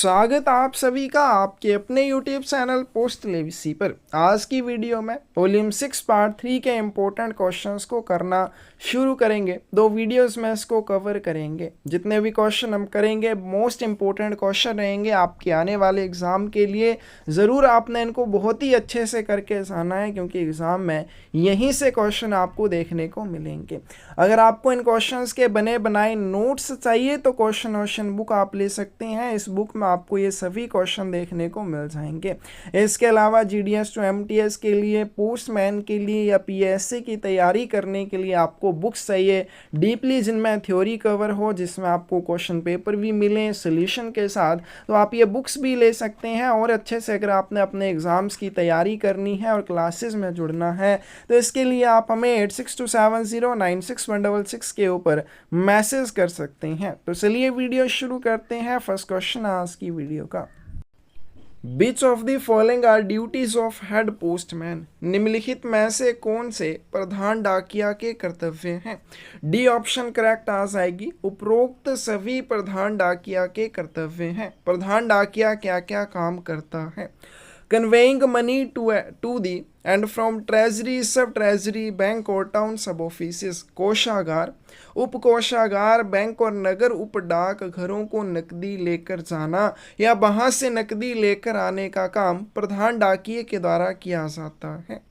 स्वागत आप सभी का आपके अपने YouTube चैनल पोस्ट लेविसी पर। आज की वीडियो में वॉल्यूम 6 पार्ट 3 के इम्पोर्टेंट क्वेश्चंस को करना शुरू करेंगे। 2 वीडियोस में इसको कवर करेंगे। जितने भी क्वेश्चन हम करेंगे मोस्ट इम्पोर्टेंट क्वेश्चन रहेंगे आपके आने वाले एग्ज़ाम के लिए। ज़रूर आपने इनको बहुत ही अच्छे से करके जाना है, क्योंकि एग्ज़ाम में यहीं से क्वेश्चन आपको देखने को मिलेंगे। अगर आपको इन क्वेश्चंस के बने बनाए नोट्स चाहिए तो क्वेश्चन बुक आप ले सकते हैं। इस बुक में आपको ये सभी क्वेश्चन देखने को मिल जाएंगे। इसके अलावा जीडीएस टू एमटीएस के लिए, पोस्टमैन के लिए या पीएससी की तैयारी करने के लिए आपको बुक्स चाहिए डीपली, जिनमें थ्योरी कवर हो, जिसमें आपको क्वेश्चन पेपर भी मिले सोल्यूशन के साथ, तो आप ये बुक्स भी ले सकते हैं। और अच्छे से अगर आपने अपने एग्ज़ाम्स की तैयारी करनी है और क्लासेस में जुड़ना है तो इसके लिए आप हमें 8627096166 के ऊपर मैसेज कर सकते हैं। तो चलिए वीडियो शुरू करते हैं। फर्स्ट क्वेश्चन आज की वीडियो का, Which of the following are duties of head postman? निम्नलिखित में से कौन से प्रधान डाकिया के कर्तव्य हैं? डी ऑप्शन करेक्ट आ जाएगी। उपरोक्त सभी प्रधान डाकिया के कर्तव्य हैं। प्रधान डाकिया क्या क्या काम करता है? Conveying money to the and from treasury, सब ट्रेजरी, बैंक और टाउन सब ऑफिसेस। कोषागार, उपकोषागार, बैंक और नगर उप डाक घरों को नकदी लेकर जाना या वहां से नकदी लेकर आने का काम प्रधान डाकिये के द्वारा किया जाता है।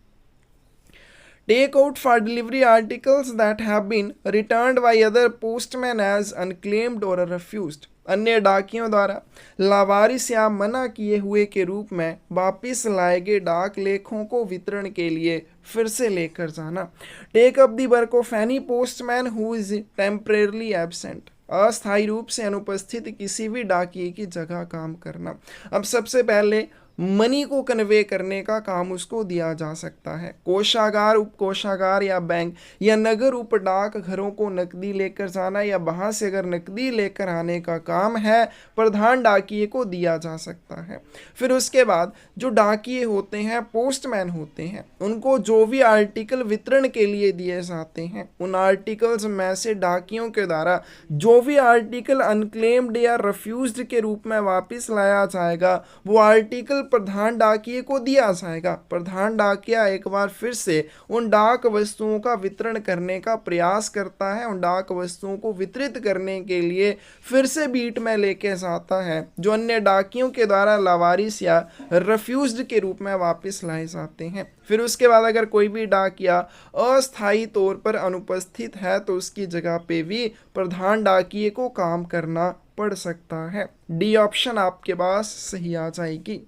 Take out for delivery articles that have been returned by other postmen as unclaimed or refused. अन्य डाकियों द्वारा लावारिस या मना किए हुए के रूप में वापिस लाए गए डाक लेखों को वितरण के लिए फिर से लेकर जाना। Take up the work of any postman who is temporarily absent, अस्थायी रूप से अनुपस्थित किसी भी डाकिये की जगह काम करना। अब सबसे पहले मनी को कन्वे करने का काम उसको दिया जा सकता है। कोषागार, उपकोषागार या बैंक या नगर उप डाक घरों को नकदी लेकर जाना या वहां से अगर नकदी लेकर आने का काम है प्रधान डाकिये को दिया जा सकता है। फिर उसके बाद जो डाकिये होते हैं, पोस्टमैन होते हैं, उनको जो भी आर्टिकल वितरण के लिए दिए जाते हैं उन आर्टिकल्स में से डाकियों के द्वारा जो भी आर्टिकल अनक्लेम्ड या रिफ्यूज्ड के रूप में वापस लाया जाएगा वो आर्टिकल प्रधान डाकिये को दिया जाएगा। प्रधान डाकिया एक बार फिर से उन डाक वस्तुओं का वितरण करने का प्रयास करता है। उन डाक वस्तुओं को वितरित करने के लिए फिर से बीट में लेके जाता है जो अन्य डाकियों के द्वारा लावारिस या रिफ्यूज्ड के रूप में वापस लाए जाते हैं। फिर उसके बाद अगर कोई भी डाकिया अस्थायी तौर पर अनुपस्थित है तो उसकी जगह पे भी प्रधान डाकिये को काम करना पड़ सकता है। डी ऑप्शन आपके पास सही आ जाएगी।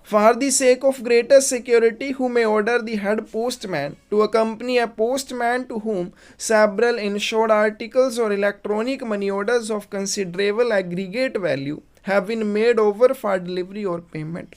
For the sake of greater security, who may order the head postman to accompany a postman to whom several insured articles or electronic money orders of considerable aggregate value have been made over for delivery or payment.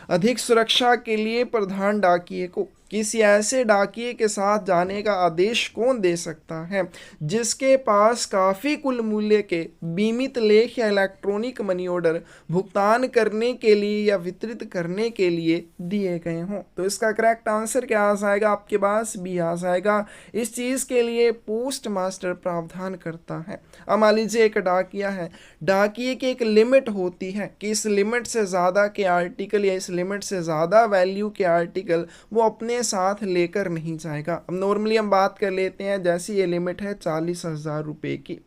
अधिक सुरक्षा के लिए प्रधान डाकिये को किसी ऐसे डाकिये के साथ जाने का आदेश कौन दे सकता है जिसके पास काफ़ी कुल मूल्य के बीमित लेख या इलेक्ट्रॉनिक मनी ऑर्डर भुगतान करने के लिए या वितरित करने के लिए दिए गए हों? तो इसका करेक्ट आंसर क्या आ जाएगा आपके पास? बी आ जाएगा। इस चीज़ के लिए पोस्ट मास्टर प्रावधान करता है। अब मान लीजिए एक डाकिया है, डाकिये की एक लिमिट होती है कि इस लिमिट से ज़्यादा के आर्टिकल या इस लिमिट से ज़्यादा वैल्यू के आर्टिकल वो अपने साथ लेकर नहीं जाएगा। अब नॉर्मली हम बात कर लेते हैं, जैसी ये लिमिट है 40,000 रुपये की।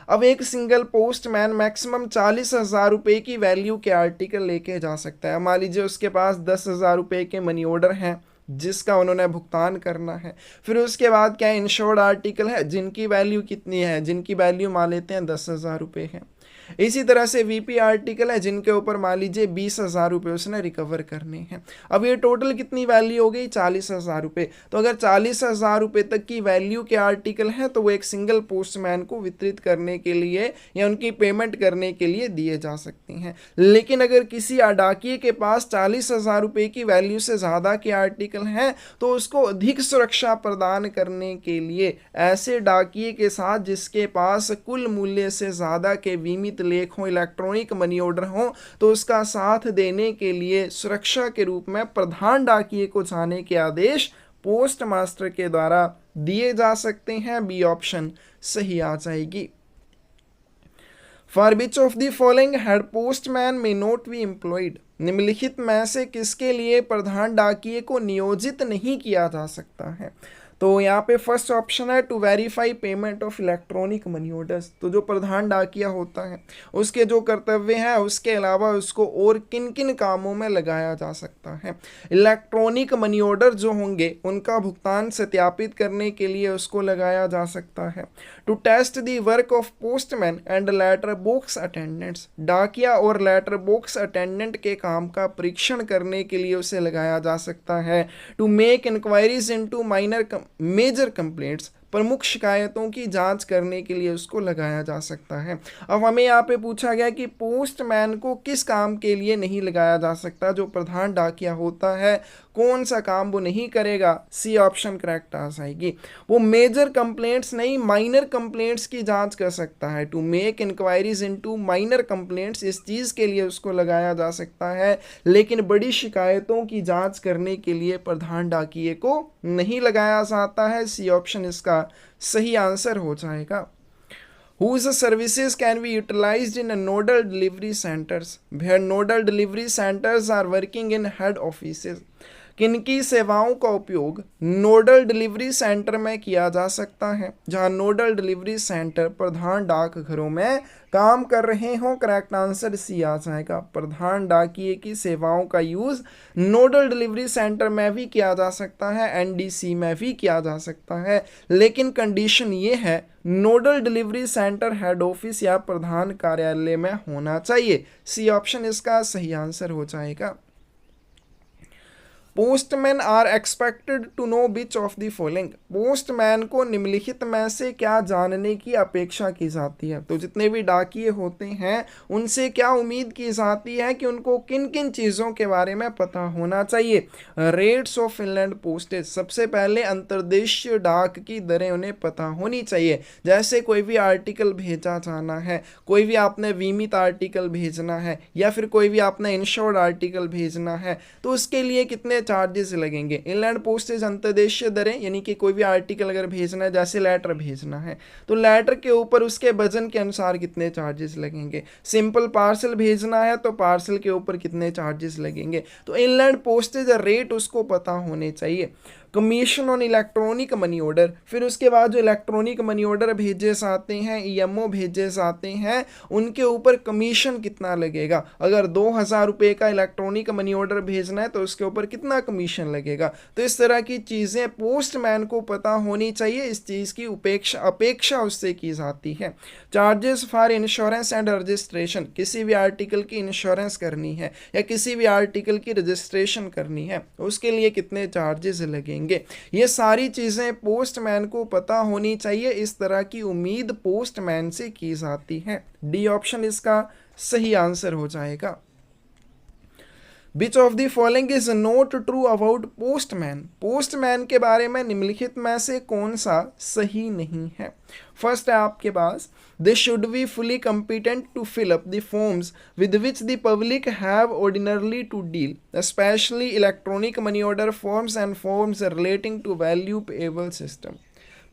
अब एक सिंगल पोस्टमैन मैक्सिमम 40,000 रुपये की वैल्यू के आर्टिकल लेके जा सकता है। मान लीजिए उसके पास 10,000 रुपये के मनी ऑर्डर हैं जिसका उन्होंने भुगतान करना है। फिर उसके बाद क्या इंश्योर्ड आर्टिकल है जिनकी वैल्यू कितनी है, जिनकी वैल्यू मान लेते हैं 10,000 रुपये है। इसी तरह से वीपी आर्टिकल है जिनके ऊपर मान लीजिए 20,000 रुपये उसने रिकवर करने हैं। अब ये टोटल कितनी वैल्यू हो गई? 40,000 रुपये। तो अगर 40,000 रुपये तक की वैल्यू के आर्टिकल हैं तो वो एक सिंगल पोस्टमैन को वितरित करने के लिए या उनकी पेमेंट करने के लिए दिए जा सकते हैं। लेकिन अगर किसी डाकिये के पास 40,000 रुपये की वैल्यू से ज़्यादा के आर्टिकल हैं तो उसको अधिक सुरक्षा प्रदान करने के लिए ऐसे डाकिये के साथ जिसके पास कुल मूल्य से ज़्यादा के बीमित लेख हो, इलेक्ट्रॉनिक मनी ऑर्डर हो, तो उसका साथ देने के लिए सुरक्षा के रूप में प्रधान डाकिये को जाने के आदेश पोस्ट मास्टर के द्वारा दिए जा सकते हैं। बी ऑप्शन सही आ जाएगी। For which of the following head postman may not be employed, निम्नलिखित में से किसके लिए प्रधान डाकिये को नियोजित नहीं किया जा सकता है। तो यहाँ पे फर्स्ट ऑप्शन है to verify payment of electronic money orders. तो जो प्रधान डाकिया होता है उसके जो कर्तव्य हैं उसके अलावा उसको और किन किन कामों में लगाया जा सकता है। इलेक्ट्रॉनिक मनी ऑर्डर जो होंगे उनका भुगतान सत्यापित करने के लिए उसको लगाया जा सकता है। To test the work of postman and letter box attendants, डाकिया और लेटर बॉक्स अटेंडेंट के काम का परीक्षण करने के लिए उसे लगाया जा सकता है। To make inquiries into minor major complaints, प्रमुख शिकायतों की जांच करने के लिए उसको लगाया जा सकता है। अब हमें यहाँ पे पूछा गया कि पोस्टमैन को किस काम के लिए नहीं लगाया जा सकता। जो प्रधान डाकिया होता है कौन सा काम वो नहीं करेगा, सी ऑप्शन करेक्ट आ जाएगी। वो मेजर कंप्लेंट्स नहीं माइनर कंप्लेंट्स की जांच कर सकता है। To make inquiries into minor complaints, इस चीज़ के लिए उसको लगाया जा सकता है, लेकिन बड़ी शिकायतों की जांच करने के लिए प्रधान डाकिये को नहीं लगाया जाता है। सी ऑप्शन इसका सही आंसर हो जाएगा। Whose services can be utilized in a nodal delivery centers, where nodal delivery centers are working in head offices, किनकी सेवाओं का उपयोग नोडल डिलीवरी सेंटर में किया जा सकता है, जहां नोडल डिलीवरी सेंटर प्रधान डाकघरों में काम कर रहे हों। करेक्ट आंसर सी आ जाएगा। प्रधान डाकिये की सेवाओं का यूज नोडल डिलीवरी सेंटर में भी किया जा सकता है, एनडीसी में भी किया जा सकता है, लेकिन कंडीशन ये है nodal delivery centre head office या प्रधान कार्यालय में होना चाहिए। सी ऑप्शन इसका सही आंसर हो जाएगा। Postman are expected to know which of the following, postman को निम्नलिखित में से क्या जानने की अपेक्षा की जाती है। तो जितने भी डाकिये होते हैं उनसे क्या उम्मीद की जाती है कि उनको किन किन चीज़ों के बारे में पता होना चाहिए। रेट्स ऑफ इनलैंड पोस्टेज, सबसे पहले अंतर्देशीय डाक की दरें उन्हें पता होनी चाहिए। जैसे कोई भी आर्टिकल भेजा जाना है, कोई भी आपने बीमित आर्टिकल भेजना है या फिर कोई भी आपने इंश्योर्ड आर्टिकल भेजना है, तो उसके लिए कितने चार्जेस लगेंगे। इनलैंड पोस्टेज अंतर्देशीय दरें, यानी कि कोई भी आर्टिकल अगर भेजना है, जैसे लेटर भेजना है तो लेटर के ऊपर उसके वजन के अनुसार कितने चार्जेस लगेंगे। सिंपल पार्सल भेजना है तो पार्सल के ऊपर कितने चार्जेस लगेंगे। तो इनलैंड पोस्टेज रेट उसको पता होने चाहिए। Commission on electronic money order, फिर उसके बाद जो इलेक्ट्रॉनिक मनी ऑर्डर भेजे जाते हैं, ईएमओ भेजे जाते हैं, उनके ऊपर कमीशन कितना लगेगा। अगर 2000 रुपये का इलेक्ट्रॉनिक मनी ऑर्डर भेजना है तो उसके ऊपर कितना कमीशन लगेगा। तो इस तरह की चीज़ें पोस्टमैन को पता होनी चाहिए, इस चीज़ की अपेक्षा उससे की जाती है। Charges for insurance and registration, किसी भी आर्टिकल की इंश्योरेंस करनी है या किसी भी आर्टिकल की रजिस्ट्रेशन करनी है, उसके लिए कितने चार्जेस लगेंगे। ये सारी चीजें पोस्टमैन को पता होनी चाहिए, इस तरह की उम्मीद पोस्टमैन से की जाती है। डी ऑप्शन इसका सही आंसर हो जाएगा। Which of the following is not true about postman, postman के बारे में निम्नलिखित में से कौन सा सही नहीं है। फर्स्ट है आपके पास they should be fully competent to fill up the forms with which the public have ordinarily to deal, especially electronic money order forms and forms relating to value payable system।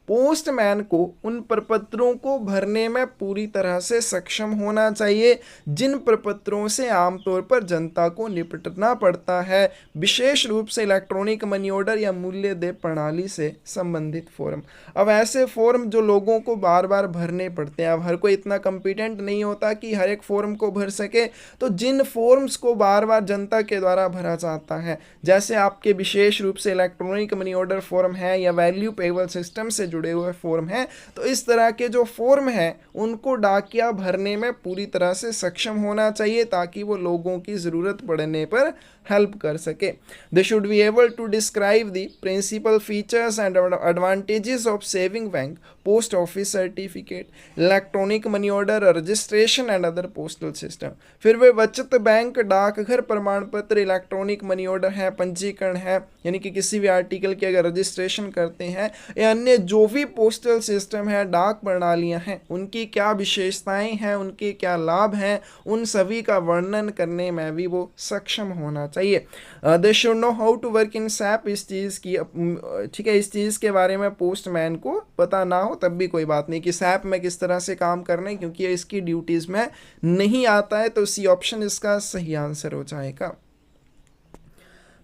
Postman को उन प्रपत्रों को भरने में पूरी तरह से सक्षम होना चाहिए जिन प्रपत्रों से आमतौर पर जनता को निपटना पड़ता है, विशेष रूप से इलेक्ट्रॉनिक मनी ऑर्डर या मूल्य दे प्रणाली से संबंधित फॉर्म। अब ऐसे फॉर्म जो लोगों को बार बार भरने पड़ते हैं, अब हर कोई इतना कॉम्पिटेंट नहीं होता कि हर एक फॉर्म को भर सके, तो जिन फॉर्म्स को बार बार जनता के द्वारा भरा जाता है, जैसे आपके विशेष रूप से इलेक्ट्रॉनिक मनी ऑर्डर फॉर्म है या वैल्यू पेबल सिस्टम से जुड़े हुए फॉर्म हैं, तो इस तरह के जो फॉर्म हैं उनको डाकिया भरने में पूरी तरह से सक्षम होना चाहिए ताकि वो लोगों की ज़रूरत पड़ने पर हेल्प कर सके। They should be able to describe the principal features and advantages of saving bank, post office certificate, electronic money order, registration and other postal system. फिर वे बचत बैंक, डाकघर प्रमाण पत्र, इलेक्ट्रॉनिक मनी ऑर्डर है, पंजीकरण है, यानी कि किसी भी आर्टिकल की अगर रजिस्ट्रेशन करते हैं, या अन्य जो भी पोस्टल सिस्टम है, डाक प्रणालियां हैं, उनकी क्या विशेषताएं हैं, उनके क्या लाभ हैं, उन सभी का वर्णन करने में भी वो सक्षम होना चाहिए। They should know how to work in SAP, इस चीज़ की ठीक है, इस चीज़ के बारे में पोस्टमैन को पता ना हो तब भी कोई बात नहीं कि SAP में किस तरह से काम करना है, क्योंकि ये इसकी ड्यूटीज़ में नहीं आता है। तो सी ऑप्शन इसका सही आंसर हो जाएगा।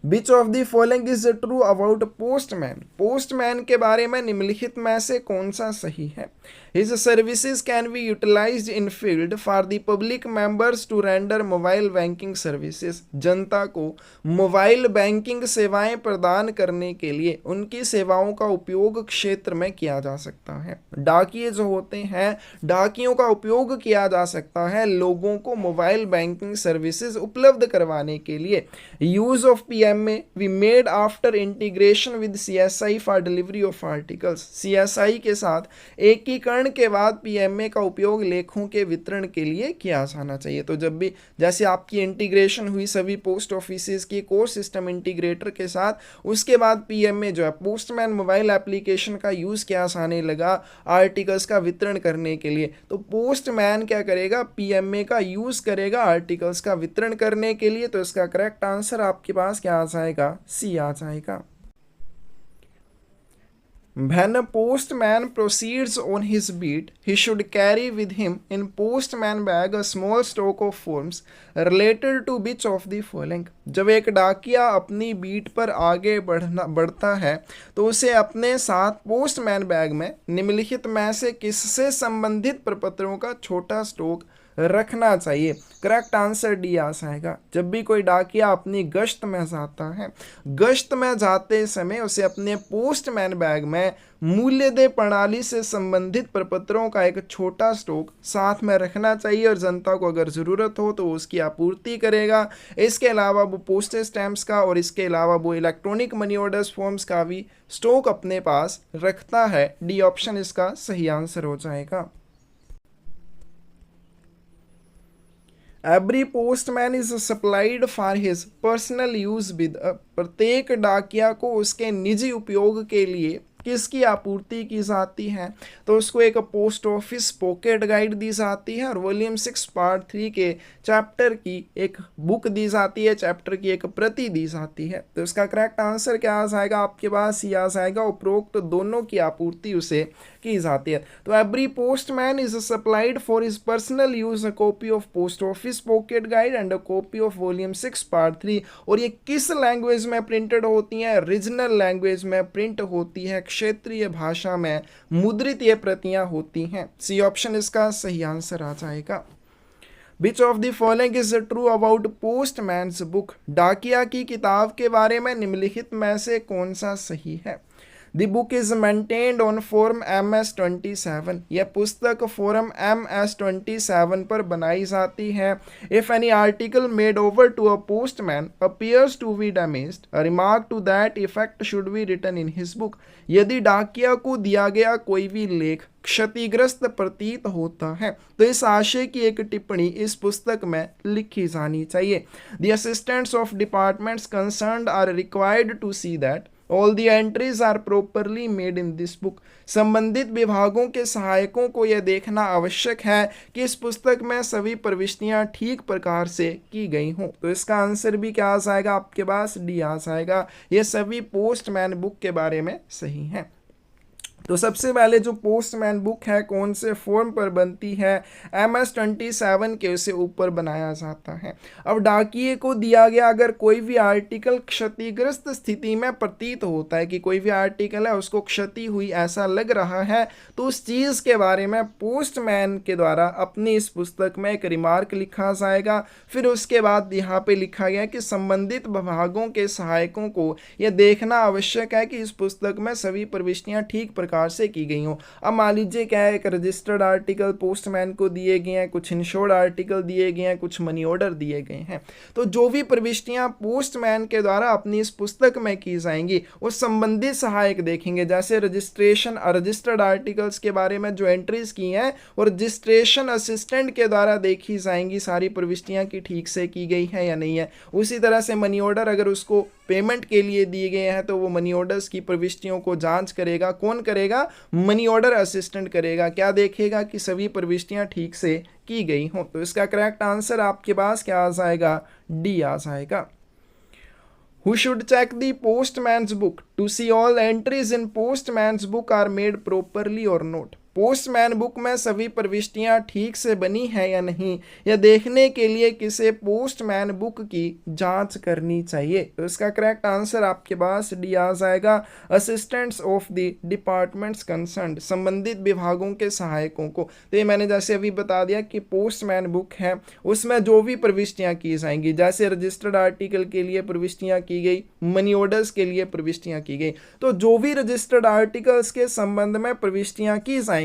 Which of the following is true about postman? Postman के बारे में निम्नलिखित में से कौन सा सही है? His services can be utilized in field for the public members to render mobile banking services. जनता को मोबाइल बैंकिंग सेवाएं प्रदान करने के लिए उनकी सेवाओं का उपयोग क्षेत्र में किया जा सकता है। डाकिये जो होते हैं, डाकियों का उपयोग किया जा सकता है लोगों को मोबाइल बैंकिंग सर्विसेज उपलब्ध करवाने के लिए। Use of PMA we made after integration with CSI for delivery of articles. CSI के साथ एकीकरण के बाद PMA का उपयोग लेखों के वितरण के लिए किया जाना चाहिए। तो जब भी जैसे आपकी इंटीग्रेशन हुई सभी पोस्ट ऑफिसेज की कोर सिस्टम इंटीग्रेटर के साथ, उसके बाद PMA जो है पोस्टमैन मोबाइल एप्लीकेशन का यूज़ किया जाने लगा आर्टिकल्स का वितरण करने के लिए। तो पोस्टमैन क्या करेगा? PMA का यूज़ करेगा आर्टिकल्स का वितरण करने के लिए। तो इसका करेक्ट आंसर आपके पास क्या आ जाएगा? सी आ जाएगा। When a postman proceeds on his beat, he should carry with him in postman bag a small stock of forms related to which of the following? जब एक डाकिया अपनी बीट पर आगे बढ़ता है तो उसे अपने साथ पोस्टमैन बैग में निम्नलिखित में से किससे संबंधित प्रपत्रों का छोटा स्टॉक रखना चाहिए? करेक्ट आंसर डी आ जाएगा। जब भी कोई डाकिया अपनी गश्त में जाता है, गश्त में जाते समय उसे अपने पोस्टमैन बैग में मूल्यदेय प्रणाली से संबंधित प्रपत्रों का एक छोटा स्टॉक साथ में रखना चाहिए और जनता को अगर ज़रूरत हो तो उसकी आपूर्ति करेगा। इसके अलावा वो पोस्टेज स्टैम्प्स का और इसके अलावा वो इलेक्ट्रॉनिक मनी ऑर्डर्स फॉर्म्स का भी स्टॉक अपने पास रखता है। डी ऑप्शन इसका सही आंसर हो जाएगा। Every postman is supplied for his personal use with प्रत्येक डाकिया को उसके निजी उपयोग के लिए किसकी आपूर्ति की जाती है? तो उसको एक पोस्ट ऑफिस पॉकेट गाइड दी जाती है और वॉल्यूम 6 पार्ट 3 के चैप्टर की एक बुक दी जाती है, चैप्टर की एक प्रति दी जाती है। तो इसका करेक्ट आंसर क्या आ जाएगा आपके पास? ये आ जाएगा उपरोक्त दोनों की आपूर्ति उसे की जाती है। तो every postman is supplied for his personal use a copy of post office pocket guide and a copy of volume 6 part 3। और ये किस लैंग्वेज में प्रिंटेड होती हैं? रीजनल लैंग्वेज में प्रिंट होती है, क्षेत्रीय भाषा में मुद्रित ये प्रतियां होती हैं। सी ऑप्शन इसका सही आंसर आ जाएगा। Which of the following is true about postman's book? डाकिया की किताब के बारे में निम्नलिखित में से कौन सा सही है? The book is maintained on form MS-27. यह पुस्तक फॉर्म MS-27 पर बनाई जाती है। If any article made over to a postman appears to be damaged, a remark to that effect should be written in his book. यदि डाकिया को दिया गया कोई भी लेख क्षतिग्रस्त प्रतीत होता है तो इस आशय की एक टिप्पणी इस पुस्तक में लिखी जानी चाहिए। The assistants of departments concerned are required to see that all the entries are properly made in this book. संबंधित विभागों के सहायकों को यह देखना आवश्यक है कि इस पुस्तक में सभी प्रविष्टियां ठीक प्रकार से की गई हों। तो इसका आंसर भी क्या आ जाएगा आपके पास? डी आ जाएगा। ये सभी पोस्टमैन बुक के बारे में सही हैं। तो सबसे पहले जो पोस्टमैन बुक है कौन से फॉर्म पर बनती है? MS-27 के उसे ऊपर बनाया जाता है। अब डाकिये को दिया गया अगर कोई भी आर्टिकल क्षतिग्रस्त स्थिति में प्रतीत होता है कि कोई भी आर्टिकल है उसको क्षति हुई ऐसा लग रहा है तो उस चीज़ के बारे में पोस्टमैन के द्वारा अपनी इस पुस्तक में एक रिमार्क लिखा जाएगा। फिर उसके बाद यहाँ पे लिखा गया कि संबंधित विभागों के सहायकों को यह देखना आवश्यक है कि इस पुस्तक में सभी प्रविष्टियाँ ठीक प्रकार से की गई हो। अब मान लीजिए क्या है, एक रजिस्टर्ड आर्टिकल पोस्टमैन को दिए गए हैं, कुछ इंश्योर्ड आर्टिकल दिए गए हैं, कुछ मनी ऑर्डर दिए गए हैं। तो जो भी प्रविष्टियां पोस्टमैन के द्वारा अपनी इस पुस्तक में की जाएंगी वो संबंधित सहायक देखेंगे। जैसे रजिस्ट्रेशन रजिस्टर्ड आर्टिकल्स के बारे में जो एंट्रीज की हैं और रजिस्ट्रेशन असिस्टेंट के द्वारा देखी जाएंगी सारी प्रविष्टियां की ठीक से की गई है या नहीं है। उसी तरह से मनी ऑर्डर अगर उसको पेमेंट के लिए दिए गए हैं तो वो मनी ऑर्डर्स की प्रविष्टियों को जांच करेगा। कौन करेगा? मनी ऑर्डर असिस्टेंट करेगा। क्या देखेगा? कि सभी प्रविष्टियां ठीक से की गई हों। तो इसका करेक्ट आंसर आपके पास क्या आ जाएगा? डी आ जाएगा। Who should check the postman's book to see all entries in postman's book are made properly or not? Postman book में सभी प्रविष्टियां ठीक से बनी है या नहीं, यह देखने के लिए किसे पोस्टमैन बुक की जांच करनी चाहिए? तो इसका करेक्ट आंसर आपके पास डी आ जाएगा, assistants of the departments concerned, संबंधित विभागों के सहायकों को। तो ये मैंने जैसे अभी बता दिया कि पोस्टमैन बुक है, उसमें जो भी प्रविष्टियां की जाएंगी, जैसे रजिस्टर्ड आर्टिकल के लिए प्रविष्टियां की गई, मनी ऑर्डर्स के लिए प्रविष्टियां की गई, तो जो भी रजिस्टर्ड आर्टिकल्स के संबंध में प्रविष्टियां की जाएंगी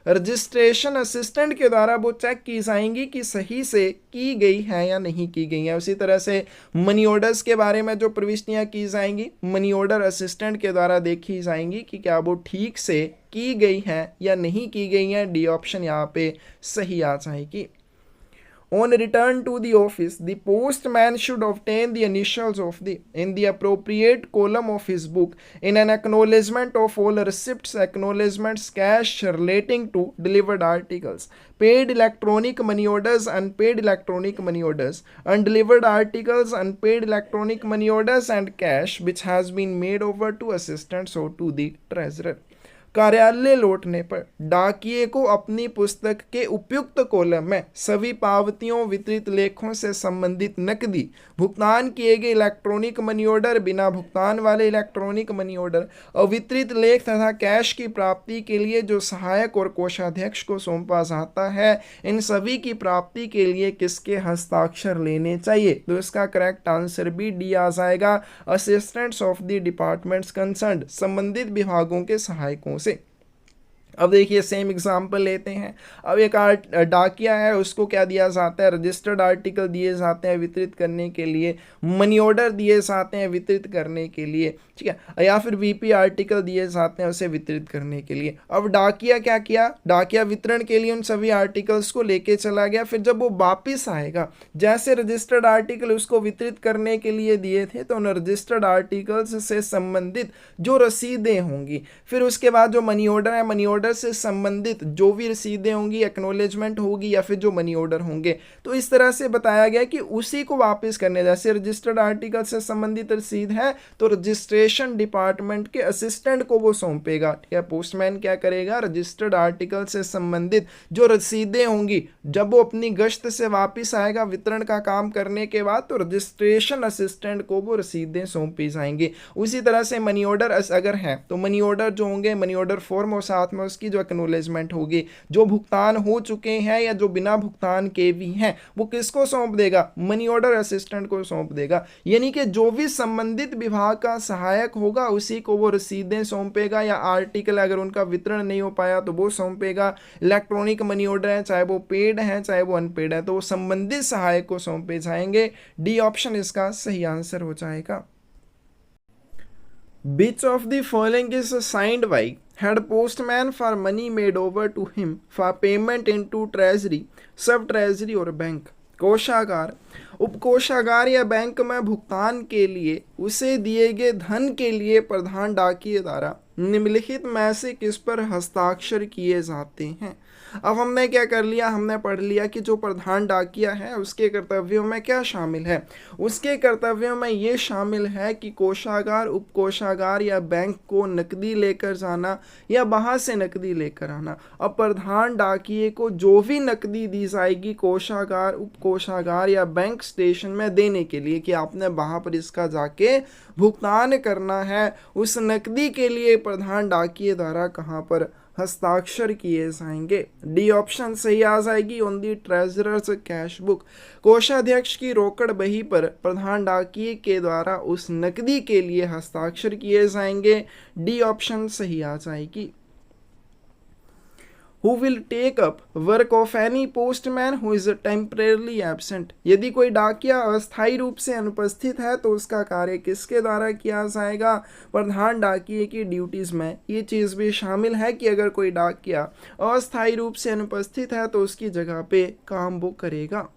रजिस्ट्रेशन असिस्टेंट के द्वारा वो चेक की जाएंगी कि सही से की गई है या नहीं की गई है। उसी तरह से मनी ऑर्डर्स के बारे में जो प्रविष्टियां की जाएंगी मनी ऑर्डर असिस्टेंट के द्वारा देखी जाएंगी कि क्या वो ठीक से की गई है या नहीं की गई है। डी ऑप्शन यहाँ पे सही आ जाएगी। On return to the office, the postman should obtain the initials of in the appropriate column of his book in an acknowledgement of all receipts, acknowledgements, cash relating to delivered articles, paid electronic money orders, unpaid electronic money orders, undelivered articles, unpaid electronic money orders, and cash which has been made over to assistants or to the treasurer. कार्यालय लौटने पर डाकिये को अपनी पुस्तक के उपयुक्त column में सभी पावतियों, वितरित लेखों से संबंधित नकदी, भुगतान किए गए इलेक्ट्रॉनिक मनी ऑर्डर, बिना भुगतान वाले इलेक्ट्रॉनिक मनी ऑर्डर, अवितरित लेख तथा कैश की प्राप्ति के लिए जो सहायक और कोषाध्यक्ष को सौंपा जाता है, इन सभी की प्राप्ति के लिए किसके हस्ताक्षर लेने चाहिए? तो इसका करेक्ट आंसर भी डी आ जाएगा, assistants of the departments concerned, संबंधित विभागों के सहायकों से। अब देखिए सेम एग्जांपल लेते हैं। अब एक डाकिया है, उसको क्या दिया जाता है? रजिस्टर्ड आर्टिकल दिए जाते हैं वितरित करने के लिए, मनी ऑर्डर दिए जाते हैं वितरित करने के लिए, ठीक है, या फिर वीपी आर्टिकल दिए जाते हैं उसे वितरित करने के लिए। अब डाकिया क्या किया? डाकिया वितरण के लिए उन सभी आर्टिकल्स को लेके चला गया। फिर जब वो वापिस आएगा, जैसे रजिस्टर्ड आर्टिकल उसको वितरित करने के लिए दिए थे, तो उन रजिस्टर्ड आर्टिकल्स से संबंधित जो रसीदें होंगी, फिर उसके बाद जो मनी ऑर्डर है, मनी ऑर्डर से संबंधित जो भी रसीदें होंगी, एक्नॉलेजमेंट होगी या फिर जो मनी ऑर्डर होंगे, तो इस तरह से बताया गया कि उसी को वापस करने, जैसे रजिस्टर्ड आर्टिकल से संबंधित रसीद है तो रजिस्ट्रेशन डिपार्टमेंट के असिस्टेंट को वो सौंपेगा, ठीक है। पोस्टमैन क्या करेगा? रजिस्टर्ड आर्टिकल से संबंधित जो रसीदें होंगी, जब वो अपनी गश्त से वापस आएगा वितरण का काम करने के बाद, तो रजिस्ट्रेशन असिस्टेंट को वो रसीदें सौंपी जाएंगी। उसी तरह से मनी ऑर्डर अगर है तो मनी ऑर्डर जो होंगे, मनी ऑर्डर फॉर्म और साथ में उसकी जो एक्नॉलेजमेंट होगी, जो भुगतान हो चुके हैं या जो बिना भुगतान के भी हैं, वो किसको सौंप देगा? मनी ऑर्डर असिस्टेंट को सौंप देगा। यानी कि जो भी संबंधित विभाग का सहायक होगा उसी को वो रसीदें सौंपेगा, या आर्टिकल अगर उनका वितरण नहीं हो पाया तो वो सौंपेगा। इलेक्ट्रॉनिक मनी ऑर्डर है, चाहे वो पेड है चाहे वो अनपेड है, तो वो संबंधित सहायक को सौंपे जाएंगे। डी ऑप्शन इसका सही आंसर हो जाएगा। Which of the following is signed by head postman for money made over to him for payment into treasury, सब treasury और बैंक? कोषागार, उपकोषागार या बैंक में भुगतान के लिए उसे दिए गए धन के लिए प्रधान डाकिये द्वारा निम्नलिखित में से किस पर हस्ताक्षर किए जाते हैं? अब हमने क्या कर लिया? हमने पढ़ लिया कि जो प्रधान डाकिया है उसके कर्तव्यों में क्या शामिल है। उसके कर्तव्यों में ये शामिल है कि कोषागार, उपकोषागार या बैंक को नकदी लेकर जाना या बाहर से नकदी लेकर आना। अब प्रधान डाकिये को जो भी नकदी दी जाएगी कोषागार, उपकोषागार या बैंक स्टेशन में देने के लिए कि आपने वहाँ पर इसका जाके भुगतान करना है, उस नकदी के लिए प्रधान डाकिये द्वारा कहाँ पर हस्ताक्षर किए जाएंगे? डी ऑप्शन सही आ जाएगी, on the treasurers cash book. कोषाध्यक्ष की रोकड़ बही पर प्रधान डाकिये के द्वारा उस नकदी के लिए हस्ताक्षर किए जाएंगे। डी ऑप्शन सही आ जाएगी। Who will take up work of any postman who is temporarily absent? यदि कोई डाकिया अस्थायी रूप से अनुपस्थित है तो उसका कार्य किसके द्वारा किया जाएगा? प्रधान डाकिये की ड्यूटीज में ये चीज़ भी शामिल है कि अगर कोई डाकिया अस्थायी रूप से अनुपस्थित है तो उसकी जगह पे काम वो करेगा।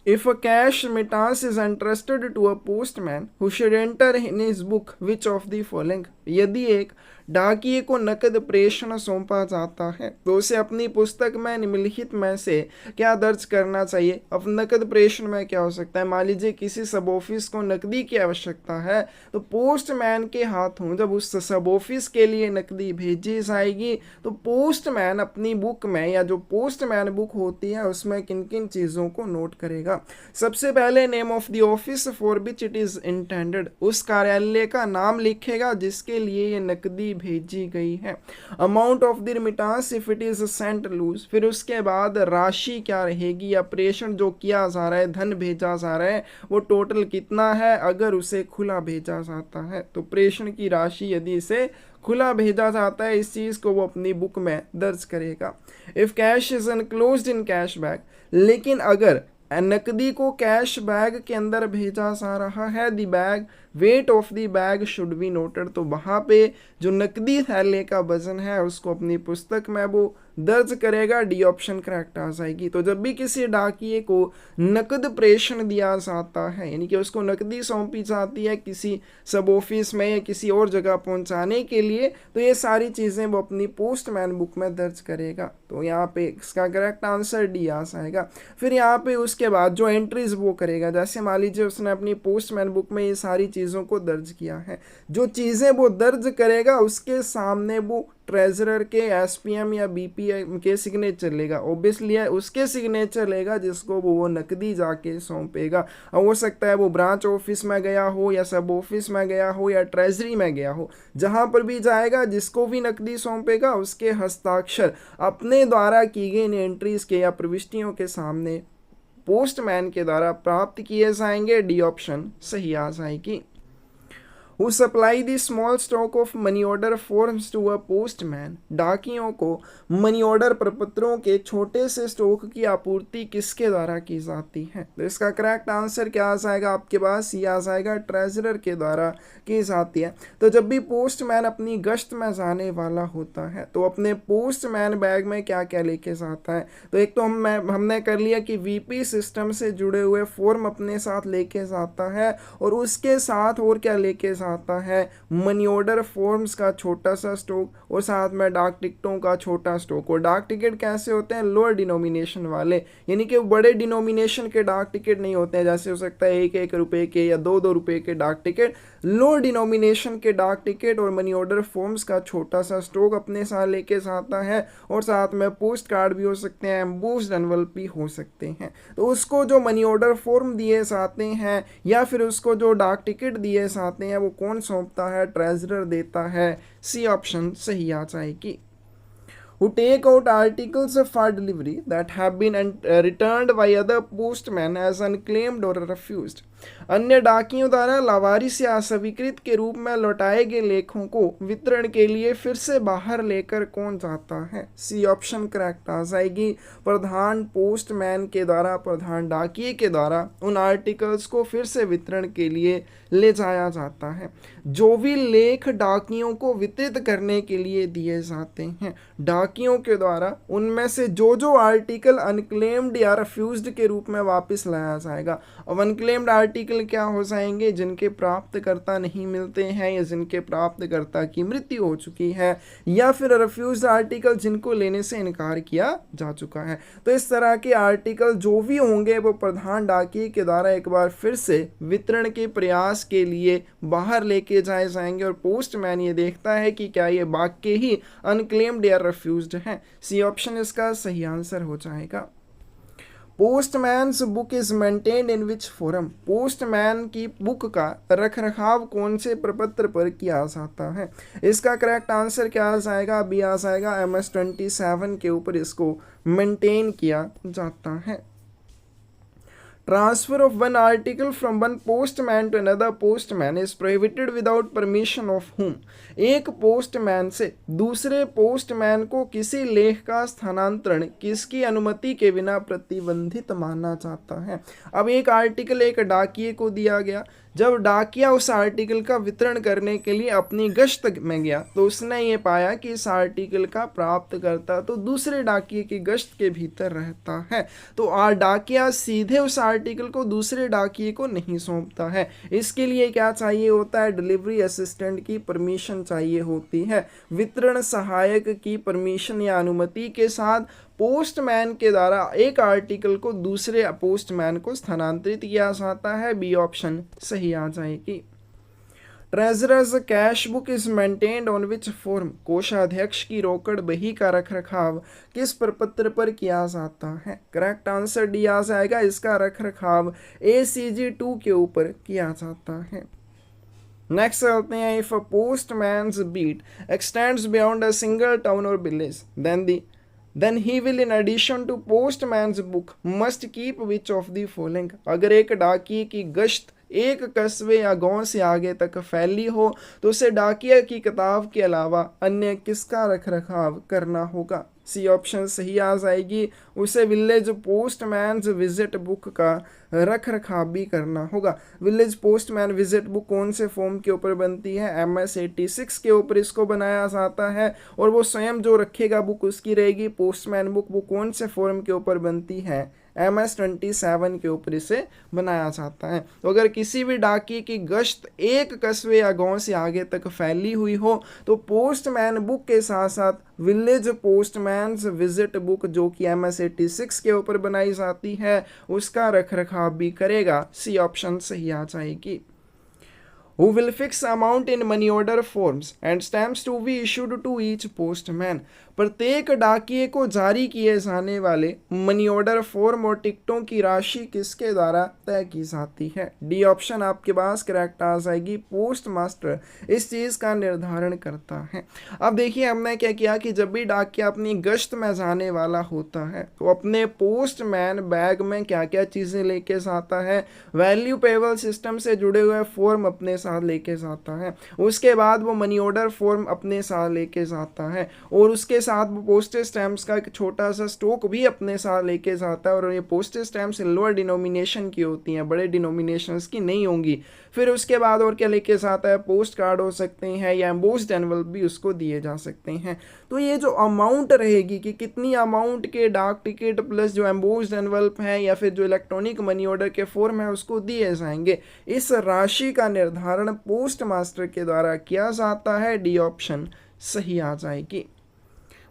If a cash remittance is entrusted to a postman who should enter in his book which of the following? यदि एक डाकिये को नकद प्रेषण सौंपा जाता है तो उसे अपनी पुस्तक में निम्नलिखित में से क्या दर्ज करना चाहिए। अब नकद प्रेषण में क्या हो सकता है, मान लीजिए किसी सब ऑफिस को नकदी की आवश्यकता है तो पोस्टमैन के हाथों जब उस सब ऑफिस के लिए नकदी भेजी जाएगी तो पोस्टमैन अपनी बुक में या जो पोस्टमैन बुक होती है उसमें किन किन चीज़ों को नोट करेगा। सबसे पहले name of the office for which it is intended, उस कार्यालय का नाम लिखेगा जिसके लिए ये नकदी भेजी गई है। Amount of the remittance if it is sent loose, फिर उसके बाद राशि क्या रहेगी या प्रेषण जो किया जा रहा है, धन भेजा जा रहा है वो टोटल कितना है अगर उसे खुला भेजा जाता है। तो प्रेषण की राशि यदि इसे खुला भेजा जाता है इस चीज़ को वो अपनी बुक में दर्ज करेगा। If cash is enclosed in cash bag, लेकिन अगर नकदी को कैश बैग के अंदर भेजा जा रहा है, the bag weight of the bag should be noted, तो वहाँ पे जो नकदी थैले का वजन है उसको अपनी पुस्तक में वो दर्ज करेगा। डी ऑप्शन करेक्ट आ जाएगी। तो जब भी किसी डाकिये को नकद प्रेषण दिया जाता है यानी कि उसको नकदी सौंपी जाती है किसी सब ऑफिस में या किसी और जगह पहुंचाने के लिए तो ये सारी चीज़ें वो अपनी पोस्टमैन बुक में दर्ज करेगा। तो यहाँ पे इसका करेक्ट आंसर डी आ जाएगा। फिर यहाँ पे उसके बाद जो एंट्रीज वो करेगा, जैसे मान लीजिए उसने अपनी पोस्टमैन बुक में ये सारी चीज़ों को दर्ज किया है, जो चीज़ें वो दर्ज करेगा उसके सामने वो ट्रेजरर के, एसपीएम या बीपीएम के सिग्नेचर लेगा। ऑब्वियसली है उसके सिग्नेचर लेगा जिसको वो नकदी जाके सौंपेगा। अब हो सकता है वो ब्रांच ऑफिस में गया हो या सब ऑफिस में गया हो या ट्रेजरी में गया हो, जहाँ पर भी जाएगा जिसको भी नकदी सौंपेगा उसके हस्ताक्षर अपने द्वारा की गई एंट्रीज के या प्रविष्टियों के सामने पोस्टमैन के द्वारा प्राप्त किए जाएंगे। डी ऑप्शन सही आ जाएगी। Who supply the small stock of money order forms to a postman, डाकियों को मनी ऑर्डर प्रपत्रों के छोटे से स्टॉक की आपूर्ति किसके द्वारा की जाती है। तो इसका करेक्ट आंसर क्या आ जाएगा आपके पास, ये आ जाएगा ट्रेजरर के द्वारा की जाती है। तो जब भी पोस्टमैन अपनी गश्त में जाने वाला होता है तो अपने पोस्टमैन बैग में क्या क्या लेके जाता है, तो एक तो हमने कर लिया कि वीपी सिस्टम से जुड़े हुए फॉर्म अपने साथ लेके जाता है और उसके साथ और क्या लेके आता है, मनी ऑर्डर फॉर्म्स का छोटा सा स्टॉक और साथ में डाक टिकटों का छोटा स्टॉक। और डाक टिकट कैसे होते हैं, लोअर डिनोमिनेशन वाले, यानी कि बड़े डिनोमिनेशन के डाक टिकट नहीं होते हैं, जैसे हो सकता है 1-1 रुपए के या 2-2 रुपए के डाक टिकट। लोअर डिनोमिनेशन के डाक टिकट और मनी ऑर्डर फॉर्म्स का छोटा सा स्टॉक अपने साथ लेके जाता है और साथ में पोस्ट कार्ड भी हो सकते हैं, एम्बोस्ड एनवलप भी हो सकते हैं। तो उसको जो मनी ऑर्डर फॉर्म दिए जाते हैं या फिर उसको जो डाक टिकट दिए जाते हैं वो कौन सौंपता है, ट्रेजरर देता है। सी ऑप्शन सही आ जाएगी। Who take out articles for delivery that have been returned by other postmen as unclaimed or refused, अन्य डाकियों द्वारा लावारिस या अस्वीकृत के रूप में लौटाए गए लेखों को वितरण के लिए फिर से बाहर लेकर कौन जाता है। सी ऑप्शन करेक्ट आ जाएगी। प्रधान पोस्टमैन के द्वारा, प्रधान डाकिये के द्वारा उन आर्टिकल्स को फिर से वितरण के लिए ले जाया जाता है। जो भी लेख डाकियों को वितरित करने के लिए दिए जाते हैं डाकियों के द्वारा, उनमें से जो जो आर्टिकल अनक्लेम्ड या रिफ्यूज्ड के रूप में वापस लाया जाएगा। अब अनक्लेम्ड आर्टिकल क्या हो जाएंगे, जिनके प्राप्तकर्ता नहीं मिलते हैं या जिनके प्राप्तकर्ता की मृत्यु हो चुकी है, या फिर रिफ्यूज्ड आर्टिकल जिनको लेने से इनकार किया जा चुका है। तो इस तरह के आर्टिकल जो भी होंगे वो प्रधान डाकिये के द्वारा एक बार फिर से वितरण के प्रयास के लिए बाहर लेके जाए जाएंगे और पोस्टमैन ये देखता है कि क्या ये वाकई ही अनक्लेम्ड या रिफ्यूज्ड है। सी ऑप्शन इसका सही आंसर हो जाएगा। Postman's book is maintained in which form, postman की बुक का रख रखाव कौन से प्रपत्र पर किया जाता है। इसका करेक्ट आंसर क्या आ जाएगा, बी आ जाएगा। MS-27 के ऊपर इसको मेंटेन किया जाता है। Transfer of one article from one postman to another postman is prohibited without permission of whom, एक पोस्टमैन से दूसरे पोस्टमैन को किसी लेख का स्थानांतरण किसकी अनुमति के बिना प्रतिबंधित माना जाता है। अब एक आर्टिकल एक डाकिये को दिया गया जब डाकिया उस आर्टिकल का वितरण करने के लिए अपनी गश्त में गया तो उसने ये पाया कि इस आर्टिकल का प्राप्तकर्ता तो दूसरे डाकिये की गश्त के भीतर रहता है, तो डाकिया सीधे उस आर्टिकल को दूसरे डाकिये को नहीं सौंपता है। इसके लिए क्या चाहिए होता है? डिलीवरी असिस्टेंट की परमिशन चाहिए होती है। वितरण सहायक की परमिशन या अनुमति के साथ पोस्टमैन के द्वारा एक आर्टिकल को दूसरे पोस्टमैन को स्थानांतरित किया जाता है। बी ऑप्शन सही आ जाएगी। Treasurers cash book is maintained on which form? कोषाध्यक्ष की रोकड़ बही का रखरखाव किस प्रपत्र पर किया जाता है? करेक्ट आंसर डी आ जाएगा। इसका रखरखाव ACG2 के ऊपर किया जाता है। नेक्स्ट चलते हैं, if a postman's beat extends beyond a single town और village then he will in addition to postman's book must keep which of the following? अगर एक डाकिये की गश्त एक कस्बे या गांव से आगे तक फैली हो तो उसे डाकिया की किताब के अलावा अन्य किसका रखरखाव करना होगा? सी ऑप्शन सही आ जाएगी। उसे विलेज पोस्टमैन्स विजिट बुक का रखरखाव भी करना होगा। विलेज पोस्टमैन विजिट बुक कौन से फॉर्म के ऊपर बनती है? MS 86 के ऊपर इसको बनाया जाता है और वो स्वयं जो रखेगा बुक उसकी रहेगी पोस्टमैन बुक। वो कौन से फॉर्म के ऊपर बनती है? MS 27 के ऊपर इसे बनाया जाता है। तो अगर किसी भी डाकिये की गश्त एक कस्बे या गांव से आगे तक फैली हुई हो तो पोस्टमैन बुक के साथ साथ विलेज पोस्टमैन्स विजिट बुक जो कि MS 86 के ऊपर बनाई जाती है उसका रखरखाव भी करेगा। सी ऑप्शन सही आ जाएगी। Who will fix amount in money order forms and stamps to be issued to each postman? प्रत्येक डाकिये को जारी किए जाने वाले मनी ऑर्डर फॉर्म और टिकटों की राशि किसके द्वारा तय की जाती है? डी ऑप्शन आपके पास करेक्ट आ जाएगी। पोस्ट मास्टर इस चीज़ का निर्धारण करता है। अब देखिए हमने क्या किया कि जब भी डाकिया अपनी गश्त में जाने वाला होता है तो अपने पोस्टमैन बैग में क्या क्या चीज़ें लेके जाता है? वैल्यू पेबल सिस्टम से जुड़े हुए फॉर्म अपने साथ लेके जाता है। उसके बाद वो मनी ऑर्डर फॉर्म अपने साथ लेके जाता है और उसके साथ वो पोस्टेज स्टैम्प्स का एक छोटा सा स्टॉक भी अपने साथ लेके जाता है। और ये पोस्टेज स्टैम्प्स लोअर डिनोमिनेशन की होती हैं, बड़े डिनोमिनेशंस की नहीं होंगी। फिर उसके बाद और क्या लेके जाता है? पोस्ट कार्ड हो सकते हैं या एम्बोस्ड एनवलप भी उसको दिए जा सकते हैं। तो ये जो अमाउंट रहेगी कि कितनी अमाउंट के डाक टिकट प्लस जो एम्बोस्ड एनवलप है या फिर जो इलेक्ट्रॉनिक मनी ऑर्डर के फॉर्म है उसको दिए जाएंगे, इस राशि का निर्धारण पोस्ट मास्टर के द्वारा किया जाता है। डी ऑप्शन सही आ जाएगी।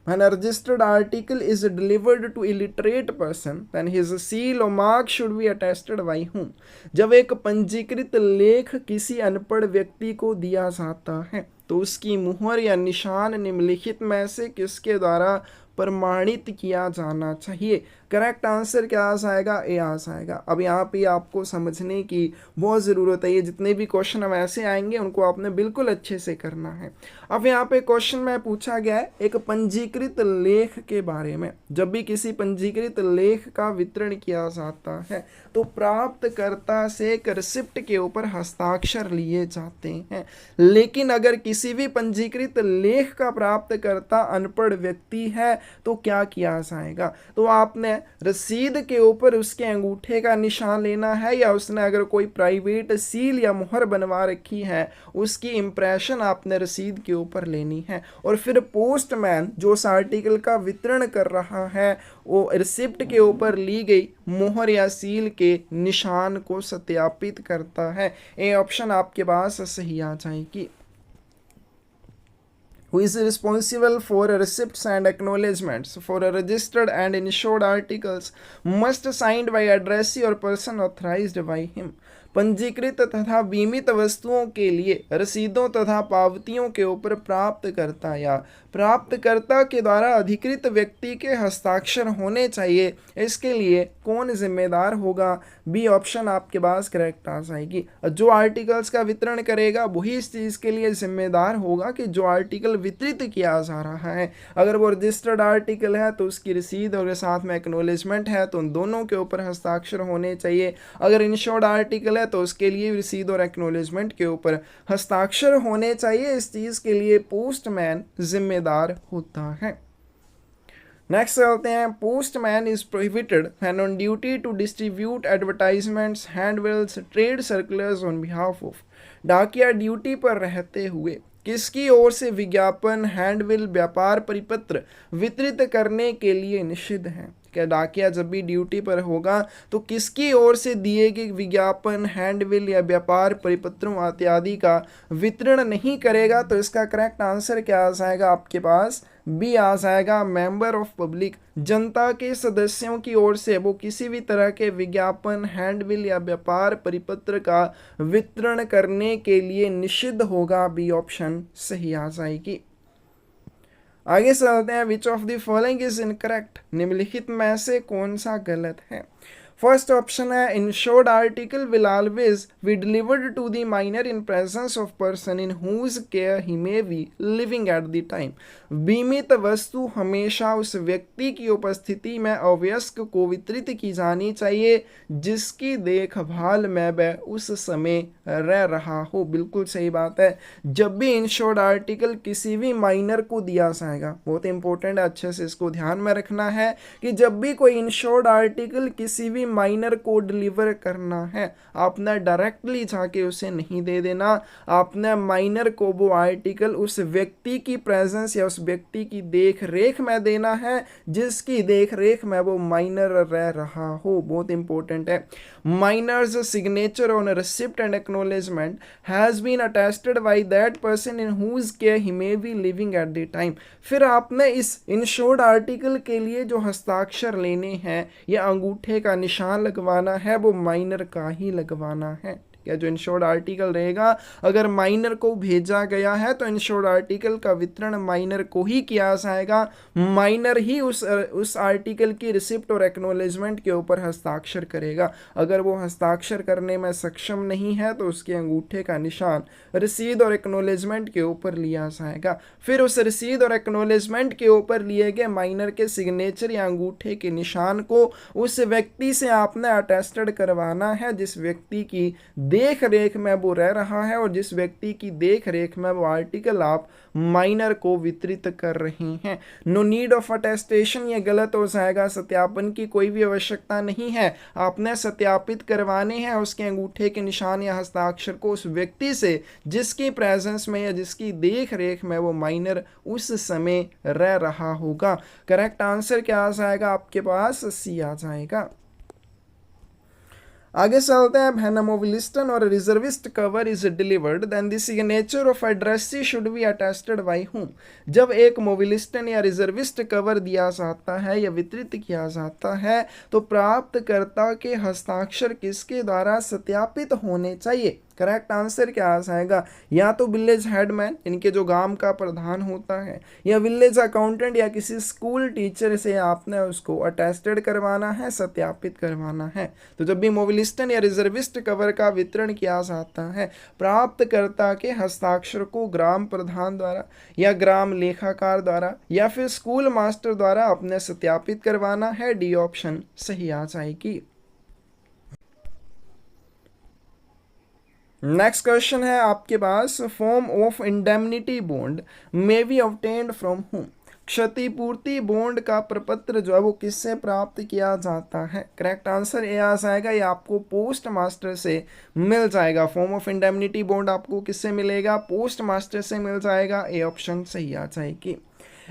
When a registered article is delivered to illiterate person, then his seal or mark should be attested by whom? जब एक पंजीकृत लेख किसी अनपढ़ व्यक्ति को दिया जाता है तो उसकी मुहर या निशान निम्नलिखित में से किसके द्वारा प्रमाणित किया जाना चाहिए? करेक्ट आंसर क्या आ जाएगा? ए आ जाएगा। अब यहाँ पे आपको समझने की बहुत ज़रूरत है। ये जितने भी क्वेश्चन हम ऐसे आएंगे उनको आपने बिल्कुल अच्छे से करना है। अब यहाँ पे क्वेश्चन में पूछा गया है एक पंजीकृत लेख के बारे में। जब भी किसी पंजीकृत लेख का वितरण किया जाता है तो प्राप्तकर्ता से एक रिसिप्ट के ऊपर हस्ताक्षर लिए जाते हैं। लेकिन अगर किसी भी पंजीकृत लेख का प्राप्तकर्ता अनपढ़ व्यक्ति है तो क्या किया जाएगा? तो आपने रसीद के ऊपर उसके अंगूठे का निशान लेना है या उसने अगर कोई प्राइवेट सील या मुहर बनवा रखी है उसकी इंप्रेशन आपने रसीद के ऊपर लेनी है। और फिर पोस्टमैन जो उस आर्टिकल का वितरण कर रहा है वो रिसिप्ट के ऊपर ली गई मुहर या सील के निशान को सत्यापित करता है। ये ऑप्शन आपके पास सही आ जाएगी। Who is responsible for receipts and acknowledgements for registered and insured articles must signed by addressee or person authorized by him? पंजीकृत तथा बीमित वस्तुओं के लिए रसीदों तथा पावतियों के ऊपर प्राप्तकर्ता या प्राप्तकर्ता के द्वारा अधिकृत व्यक्ति के हस्ताक्षर होने चाहिए। इसके लिए कौन जिम्मेदार होगा? बी ऑप्शन आपके पास करेक्ट आ जाएगी। जो आर्टिकल्स का वितरण करेगा वही इस चीज़ के लिए जिम्मेदार होगा कि जो आर्टिकल वितरित किया जा रहा है अगर वो रजिस्टर्ड आर्टिकल है तो उसकी रसीद और साथ में एक्नॉलेजमेंट है तो उन दोनों के ऊपर हस्ताक्षर होने चाहिए। अगर इंश्योर्ड आर्टिकल है तो उसके लिए रसीद और एक्नॉलेजमेंट के ऊपर हस्ताक्षर होने चाहिए। इस चीज़ के लिए पोस्टमैन जिम्मेदार होता है। नेक्स्ट चलते हैं, postman is prohibited when on duty to distribute advertisements, handbills, trade circulars on behalf of. डाकिया ड्यूटी पर रहते हुए किसकी ओर से विज्ञापन, हैंडबिल, व्यापार परिपत्र वितरित करने के लिए निषिद्ध है? क्या डाकिया जब भी ड्यूटी पर होगा तो किसकी ओर से दिए गए विज्ञापन, हैंडबिल या व्यापार परिपत्रों इत्यादि का वितरण नहीं करेगा? तो इसका करेक्ट आंसर क्या आ जाएगा आपके पास? बी आ जाएगा, मेंबर ऑफ पब्लिक। जनता के सदस्यों की ओर से वो किसी भी तरह के विज्ञापन, हैंडबिल या व्यापार परिपत्र का वितरण करने के लिए निषिद्ध होगा। बी ऑप्शन सही आ जाएगी। आगे चलते हैं, which of the following is incorrect? निम्नलिखित में से कौन सा गलत है? फर्स्ट ऑप्शन है, insured article will always be delivered to the minor in presence of person in whose care he may be living at the time. बीमित वस्तु हमेशा उस व्यक्ति की उपस्थिति में अवयस्क को वितरित की जानी चाहिए जिसकी देखभाल में वह उस समय रह रहा हो। बिल्कुल सही बात है। जब भी इंश्योर्ड आर्टिकल किसी भी माइनर को दिया जाएगा, बहुत इंपॉर्टेंट है, अच्छे से इसको ध्यान में रखना है कि जब भी कोई इंश्योर्ड आर्टिकल किसी भी माइनर को डिलीवर करना है, आपने डायरेक्टली जाके उसे नहीं दे देना। आपने माइनर को वो आर्टिकल उस व्यक्ति की प्रेजेंस या उस व्यक्ति की देख रेख में देना है जिसकी देख रेख में वो माइनर रह रहा हो। बहुत इंपॉर्टेंट है। Minor's signature on receipt and acknowledgement has been attested by that person in whose care he may be living at the time. फिर आपने इस इंश्योर्ड आर्टिकल के लिए जो हस्ताक्षर लेने हैं या अंगूठे का निशान लगवाना है वो माइनर का ही लगवाना है। या जो इंश्योर्ड आर्टिकल रहेगा, अगर माइनर को भेजा गया है तो इंश्योर्ड आर्टिकल का वितरण माइनर को ही किया जाएगा। माइनर ही उस आर्टिकल की रिसिप्ट और एक्नॉलेजमेंट के ऊपर हस्ताक्षर करेगा। अगर वो हस्ताक्षर करने में सक्षम नहीं है तो उसके अंगूठे का निशान रसीद और एक्नॉलेजमेंट के ऊपर लिया जाएगा। फिर उस रसीद और एक्नॉलेजमेंट के ऊपर लिए गए माइनर के सिग्नेचर या अंगूठे के निशान को उस व्यक्ति से आपने अटेस्टेड करवाना है जिस व्यक्ति की देख रेख में वो रह रहा है और जिस व्यक्ति की देख रेख में वो आर्टिकल आप माइनर को वितरित कर रहे हैं। नो नीड ऑफ अटेस्टेशन, ये गलत हो जाएगा। सत्यापन की कोई भी आवश्यकता नहीं है। आपने सत्यापित करवाने हैं उसके अंगूठे के निशान या हस्ताक्षर को उस व्यक्ति से जिसकी प्रेजेंस में या जिसकी देख रेख में वो माइनर उस समय रह रहा होगा। करेक्ट आंसर क्या आ जाएगा आपके पास? सी आ जाएगा। आगे चलते हैं, when a mobilisation or reservist cover is delivered then the signature of addressee should be attested by whom. जब एक मोबिलिस्टन या रिजर्विस्ट कवर दिया जाता है या वितरित किया जाता है तो प्राप्तकर्ता के हस्ताक्षर किसके द्वारा सत्यापित होने चाहिए? करेक्ट आंसर क्या आ जाएगा? या तो विलेज हेडमैन, इनके जो गांव का प्रधान होता है, या विलेज अकाउंटेंट या किसी स्कूल टीचर से आपने उसको अटेस्टेड करवाना है, सत्यापित करवाना है। तो जब भी मोबिलिस्टन या रिजर्विस्ट कवर का वितरण किया जाता है, प्राप्तकर्ता के हस्ताक्षर को ग्राम प्रधान द्वारा या ग्राम लेखाकार द्वारा या फिर स्कूल मास्टर द्वारा अपने सत्यापित करवाना है। डी ऑप्शन सही आ जाएगी। नेक्स्ट क्वेश्चन है आपके पास, form of indemnity bond may be obtained from whom. क्षतिपूर्ति बॉन्ड का प्रपत्र जो है वो किससे प्राप्त किया जाता है? करेक्ट आंसर ए आ जाएगा, ये आपको पोस्ट मास्टर से मिल जाएगा। फॉर्म ऑफ इंडेमनिटी बॉन्ड आपको किससे मिलेगा? पोस्ट मास्टर से मिल जाएगा। ए ऑप्शन सही आ जाएगी।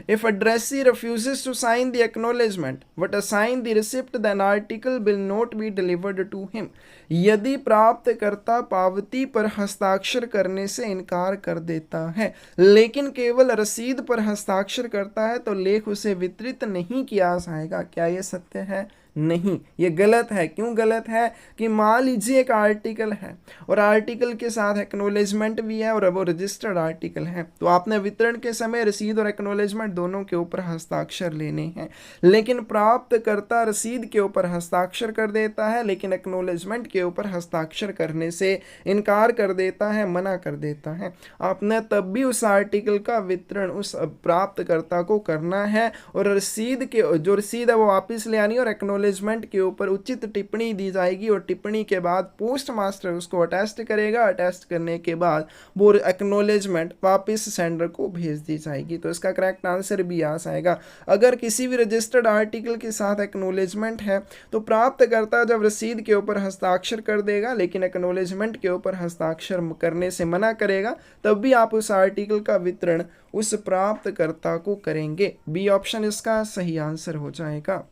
If addressee refuses to sign the acknowledgement but assign the receipt, then article will not be delivered to him. यदि प्राप्तकर्ता पावती पर हस्ताक्षर करने से इनकार कर देता है लेकिन केवल रसीद पर हस्ताक्षर करता है तो लेख उसे वितरित नहीं किया जाएगा। क्या यह सत्य है? नहीं, ये गलत है। क्यों गलत है? कि मान लीजिए एक आर्टिकल है और आर्टिकल के साथ एक्नॉलेजमेंट भी है और वो रजिस्टर्ड आर्टिकल है, तो आपने वितरण के समय रसीद और एक्नॉलेजमेंट दोनों के ऊपर हस्ताक्षर लेने हैं। लेकिन प्राप्तकर्ता रसीद के ऊपर हस्ताक्षर कर देता है लेकिन एक्नॉलेजमेंट के ऊपर हस्ताक्षर करने से इनकार कर देता है, मना कर देता है। आपने तब भी उस आर्टिकल का वितरण उस प्राप्तकर्ता को करना है और रसीद के जो रसीद है वो वापस ले आनी और एक्नॉलेज एक्नॉलेजमेंट के ऊपर उचित टिप्पणी दी जाएगी और टिप्पणी के बाद पोस्ट मास्टर उसको अटेस्ट करेगा। अटेस्ट करने के बाद वो एक्नॉलेजमेंट वापस सेंडर को भेज दी जाएगी। तो इसका करेक्ट आंसर भी आ जाएगा। अगर किसी भी रजिस्टर्ड आर्टिकल के साथ एक्नॉलेजमेंट है तो प्राप्तकर्ता जब रसीद के ऊपर हस्ताक्षर कर देगा लेकिन एक्नॉलेजमेंट के ऊपर हस्ताक्षर करने से मना करेगा, तब भी आप उस आर्टिकल का वितरण उस प्राप्तकर्ता को करेंगे। बी ऑप्शन इसका सही आंसर हो जाएगा।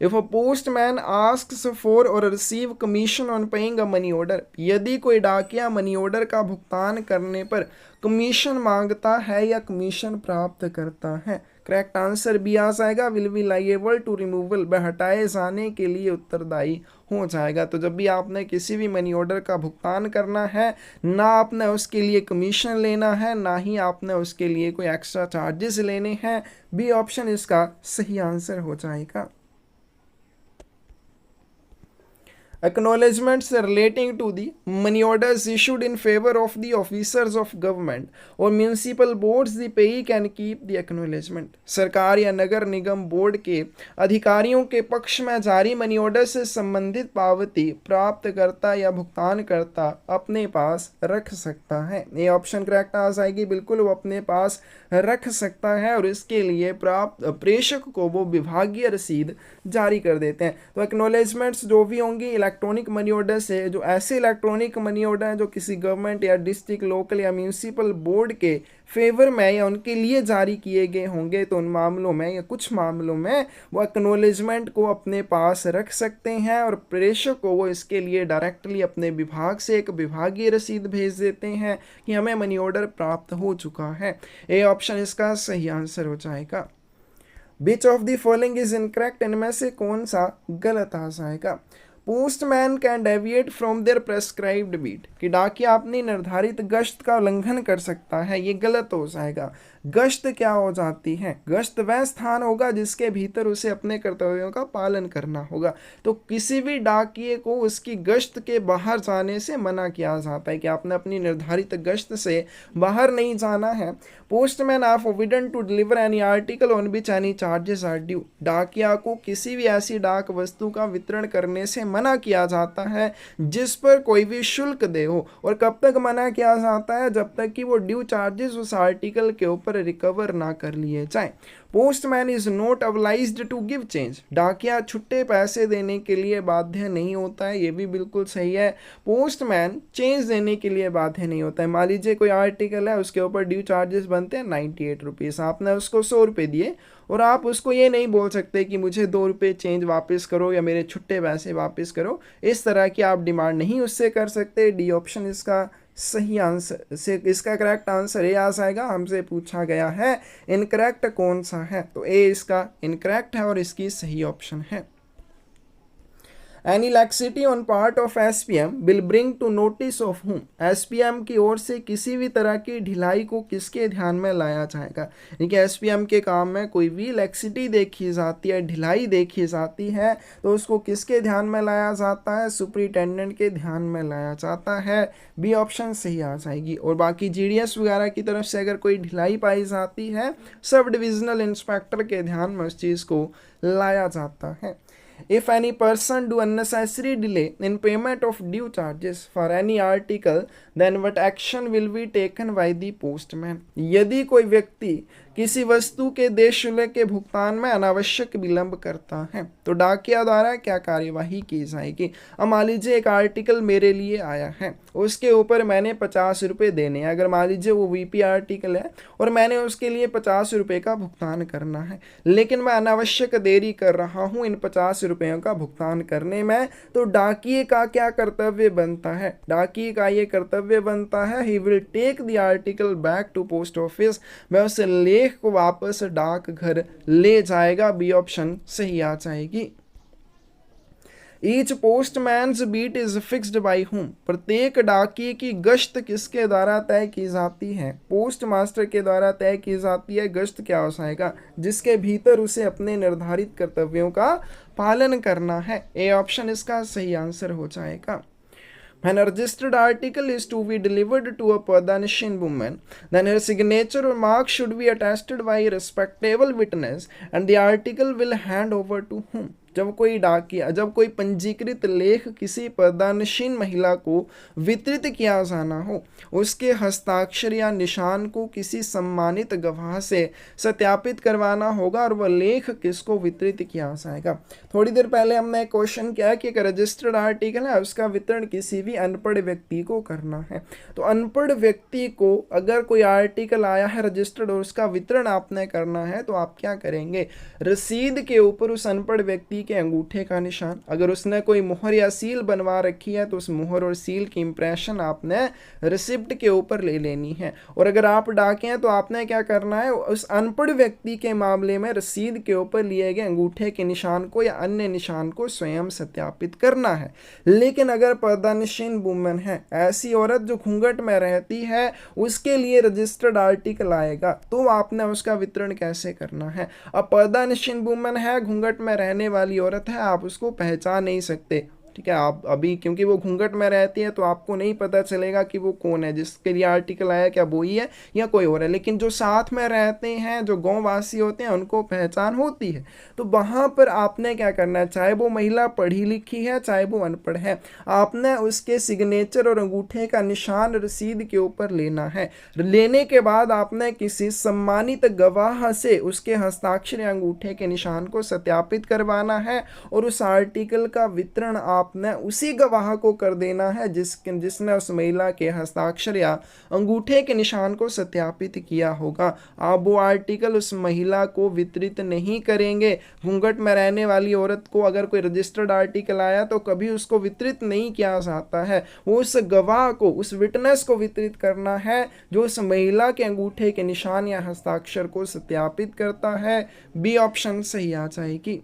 If a postman asks for or receive commission on paying a money order, यदि कोई डाकिया मनी ऑर्डर का भुगतान करने पर कमीशन मांगता है या कमीशन प्राप्त करता है, करेक्ट आंसर भी आ जाएगा। Will be liable to removal, वह हटाए जाने के लिए उत्तरदायी हो जाएगा। तो जब भी आपने किसी भी मनी ऑर्डर का भुगतान करना है, ना आपने उसके लिए कमीशन लेना है, ना ही आपने उसके लिए कोई एक्स्ट्रा चार्जेस लेने हैं। बी ऑप्शन इसका सही आंसर हो जाएगा। Acknowledgements relating to the money orders issued in favor of the officers of government or municipal boards, the payee can keep the acknowledgement। सरकार या नगर निगम बोर्ड के अधिकारियों के पक्ष में जारी मनी ऑर्डर से संबंधित पावती प्राप्तकर्ता या भुगतानकर्ता अपने पास रख सकता है। ये ऑप्शन करेक्ट आ जाएगी। बिल्कुल वो अपने पास रख सकता है और इसके लिए प्रेषक को वो विभागीय रसीद जारी कर देते हैं। तो एक्नॉलेजमेंट्स जो भी होंगी इलेक्ट्रॉनिक मनी ऑर्डर से, जो ऐसे इलेक्ट्रॉनिक मनी ऑर्डर हैं जो किसी गवर्नमेंट या डिस्ट्रिक्ट, लोकल या म्यूनिसिपल बोर्ड के फेवर में या उनके लिए जारी किए गए होंगे, तो उन मामलों में या कुछ मामलों में वो एक्नॉलेजमेंट को अपने पास रख सकते हैं और प्रेषक को वो इसके लिए डायरेक्टली अपने विभाग से एक विभागीय रसीद भेज देते हैं कि हमें मनी ऑर्डर प्राप्त हो चुका है। ए ऑप्शन इसका सही आंसर हो जाएगा। Which of the following is incorrect? इनमें से कौन सा गलत आ जाएगा? Postman can deviate from their prescribed beat, कि डाकिया अपनी निर्धारित गश्त का उल्लंघन कर सकता है, ये गलत हो जाएगा। गश्त क्या हो जाती है? गश्त वह स्थान होगा जिसके भीतर उसे अपने कर्तव्यों का पालन करना होगा। तो किसी भी डाकिये को उसकी गश्त के बाहर जाने से मना किया जाता है कि आपने अपनी निर्धारित गश्त से बाहर नहीं जाना है। Postman are forbidden to deliver any article on which any charges are due, डाकिया को किसी भी ऐसी डाक वस्तु का वितरण करने से मना किया जाता है जिस पर कोई भी शुल्क दे हो। और कब तक मना किया जाता है? जब तक कि वो ड्यू चार्जेस उस आर्टिकल के ऊपर रिकवर ना कर लिए जाए। Postman is not obliged to give change, डाकिया छुट्टे पैसे देने के लिए बाध्य नहीं होता है, ये भी बिल्कुल सही है। पोस्टमैन चेंज देने के लिए बाध्य नहीं होता है। मान लीजिए कोई आर्टिकल है, उसके ऊपर ड्यू चार्जेस बनते हैं 98 रुपीज़, आपने उसको 100 रुपये दिए और आप उसको ये नहीं बोल सकते कि मुझे 2 रुपये चेंज वापस करो या मेरे छुट्टे पैसे वापस करो। इस तरह की आप डिमांड नहीं उससे कर सकते। डी ऑप्शन इसका सही आंसर से इसका करेक्ट आंसर ए आ जाएगा। हमसे पूछा गया है इनकरेक्ट कौन सा है, तो ए इसका इनकरेक्ट है और इसकी सही ऑप्शन है। Any laxity on part of SPM will bring to notice of whom? SPM की ओर से किसी भी तरह की ढिलाई को किसके ध्यान में लाया जाएगा? यानी कि SPM के काम में कोई भी लैक्सिटी देखी जाती है, ढिलाई देखी जाती है, तो उसको किसके ध्यान में लाया जाता है? सुपरिटेंडेंट के ध्यान में लाया जाता है। बी ऑप्शन सही आ जाएगी। और बाकी GDS वगैरह की तरफ से अगर कोई ढिलाई पाई जाती है, सब डिविजनल इंस्पेक्टर के ध्यान में उस चीज़ को लाया जाता है। If any person do unnecessary delay in payment of due charges for any article, then what action will be taken by the postman? यदि कोई व्यक्ति किसी वस्तु के देय शुल्क के भुगतान में अनावश्यक विलंब करता है तो डाकिया द्वारा क्या कार्यवाही की जाएगी? अब मान लीजिए एक आर्टिकल मेरे लिए आया है, उसके ऊपर मैंने 50 रुपये देने हैं। अगर मान लीजिए वो VP आर्टिकल है और मैंने उसके लिए 50 रुपये का भुगतान करना है, लेकिन मैं अनावश्यक देरी कर रहा हूँ इन 50 रुपयों का भुगतान करने में, तो डाकिये का क्या कर्तव्य बनता है? डाकिये का ये कर्तव्य बनता है, he will take the article back to post office, वह उस लेख को वापस डाक घर ले जाएगा। बी ऑप्शन सही आ जाएगी। Each postman's beat is fixed by whom, प्रत्येक डाकिये की गश्त किसके द्वारा तय की जाती है? पोस्ट मास्टर के द्वारा तय की जाती है। गश्त क्या हो जाएगा? जिसके भीतर उसे अपने निर्धारित कर्तव्यों का पालन करना है। ए ऑप्शन इसका सही आंसर हो जाएगा। When a registered article is to be delivered to a Pradhanashin woman, then her signature or mark should be attested by a respectable witness and the article will hand over to whom? जब कोई पंजीकृत लेख किसी प्रदानशील महिला को वितरित किया जाना हो, उसके हस्ताक्षर या निशान को किसी सम्मानित गवाह से सत्यापित करवाना होगा और वह लेख किसको वितरित किया जाएगा। थोड़ी देर पहले हमने एक क्वेश्चन किया कि एक रजिस्टर्ड आर्टिकल है, उसका वितरण किसी भी अनपढ़ व्यक्ति को करना है। तो अनपढ़ व्यक्ति को अगर कोई आर्टिकल आया है रजिस्टर्ड और उसका वितरण आपने करना है तो आप क्या करेंगे, रसीद के ऊपर उस अनपढ़ व्यक्ति के अंगूठे का निशान, अगर उसने कोई मुहर या सील बनवा रखी है तो उस मुहर और सील की इंप्रेशन आपने रिसिप्ट के ऊपर ले लेनी है। और अगर आप डाके हैं तो आपने क्या करना है, उस अनपढ़ व्यक्ति के मामले में रसीद के ऊपर लिए गए अंगूठे के निशान को या अन्य निशान को स्वयं सत्यापित करना है। लेकिन अगर पर्दानशीन वुमन है, ऐसी औरत जो घूंघट में रहती है, उसके लिए रजिस्टर्ड आर्टिकल आएगा तो आपने उसका वितरण कैसे करना है। अब पर्दानशीन वुमन है, घूंघट में रहने वाली औरत है, आप उसको पहचान नहीं सकते, ठीक है। आप अभी क्योंकि वो घूंघट में रहती है तो आपको नहीं पता चलेगा कि वो कौन है जिसके लिए आर्टिकल आया, क्या वो ही है या कोई और है। लेकिन जो साथ में रहते हैं, जो गांव वासी होते हैं, उनको पहचान होती है। तो वहाँ पर आपने क्या करना है, चाहे वो महिला पढ़ी लिखी है चाहे वो अनपढ़ है, आपने उसके सिग्नेचर और अंगूठे का निशान रसीद के ऊपर लेना है। लेने के बाद आपने किसी सम्मानित गवाह से उसके हस्ताक्षर या अंगूठे के निशान को सत्यापित करवाना है और उस आर्टिकल का वितरण आपने उसी गवाह को कर देना है जिसने उस महिला के हस्ताक्षर या अंगूठे के निशान को सत्यापित किया होगा। आप वो आर्टिकल उस महिला को वितरित नहीं करेंगे। घूंघट में रहने वाली औरत को अगर कोई रजिस्टर्ड आर्टिकल आया तो कभी उसको वितरित नहीं किया जाता है, वो उस गवाह को, उस विटनेस को वितरित करना है जो उस महिला के अंगूठे के निशान या हस्ताक्षर को सत्यापित करता है। बी ऑप्शन सही आ जाएगी।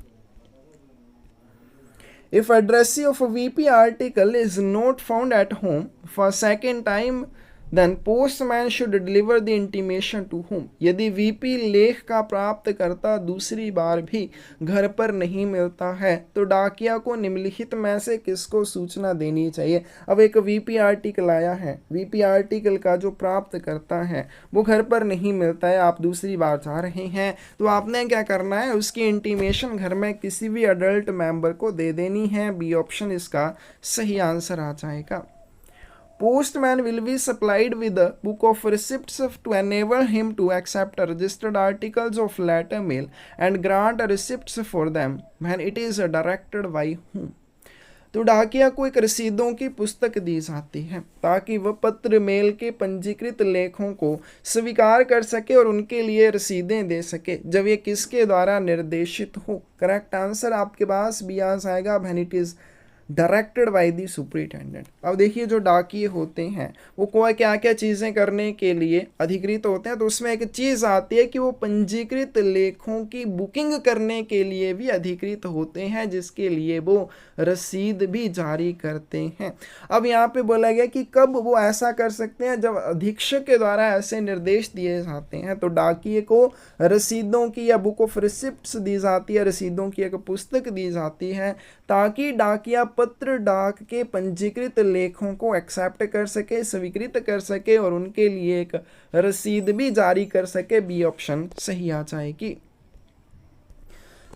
If addressee of a VP article is not found at home for second time, then postman should deliver the intimation to whom? यदि VP लेख का प्राप्त करता दूसरी बार भी घर पर नहीं मिलता है तो डाकिया को निम्नलिखित में से किसको सूचना देनी चाहिए। अब एक VP आर्टिकल आया है, VP आर्टिकल का जो प्राप्त करता है वो घर पर नहीं मिलता है, आप दूसरी बार जा रहे हैं, तो आपने क्या करना है, उसकी इंटीमेशन घर में किसी भी अडल्ट मेंबर को दे देनी है। बी ऑप्शन इसका सही आंसर आ जाएगा। Postman will be supplied with a book of receipts to enable him to accept registered articles of letter mail and grant receipts for them when it is directed by whom? तो डाकिया को एक रसीदों की पुस्तक दी जाती है ताकि वह पत्र मेल के पंजीकृत लेखों को स्वीकार कर सके और उनके लिए रसीदें दे सके जब ये किसके द्वारा निर्देशित हो। करेक्ट आंसर आपके पास भी आ जाएगा, when it is directed by the superintendent. अब देखिए जो डाकिये होते हैं वो कोई क्या क्या चीज़ें करने के लिए अधिकृत होते हैं, तो उसमें एक चीज़ आती है कि वो पंजीकृत लेखों की बुकिंग करने के लिए भी अधिकृत होते हैं, जिसके लिए वो रसीद भी जारी करते हैं। अब यहाँ पे बोला गया कि कब वो ऐसा कर सकते हैं, जब अधीक्षक के द्वारा ऐसे निर्देश दिए जाते हैं। तो डाकिये को रसीदों की या बुक ऑफ रिसिप्ट्स दी जाती है, रसीदों की एक पुस्तक दी जाती है ताकि डाकिया पत्र डाक के पंजीकृत लेखों को एक्सेप्ट कर सके, स्वीकृत कर सके और उनके लिए एक रसीद भी जारी कर सके। बी ऑप्शन सही आ जाएगी।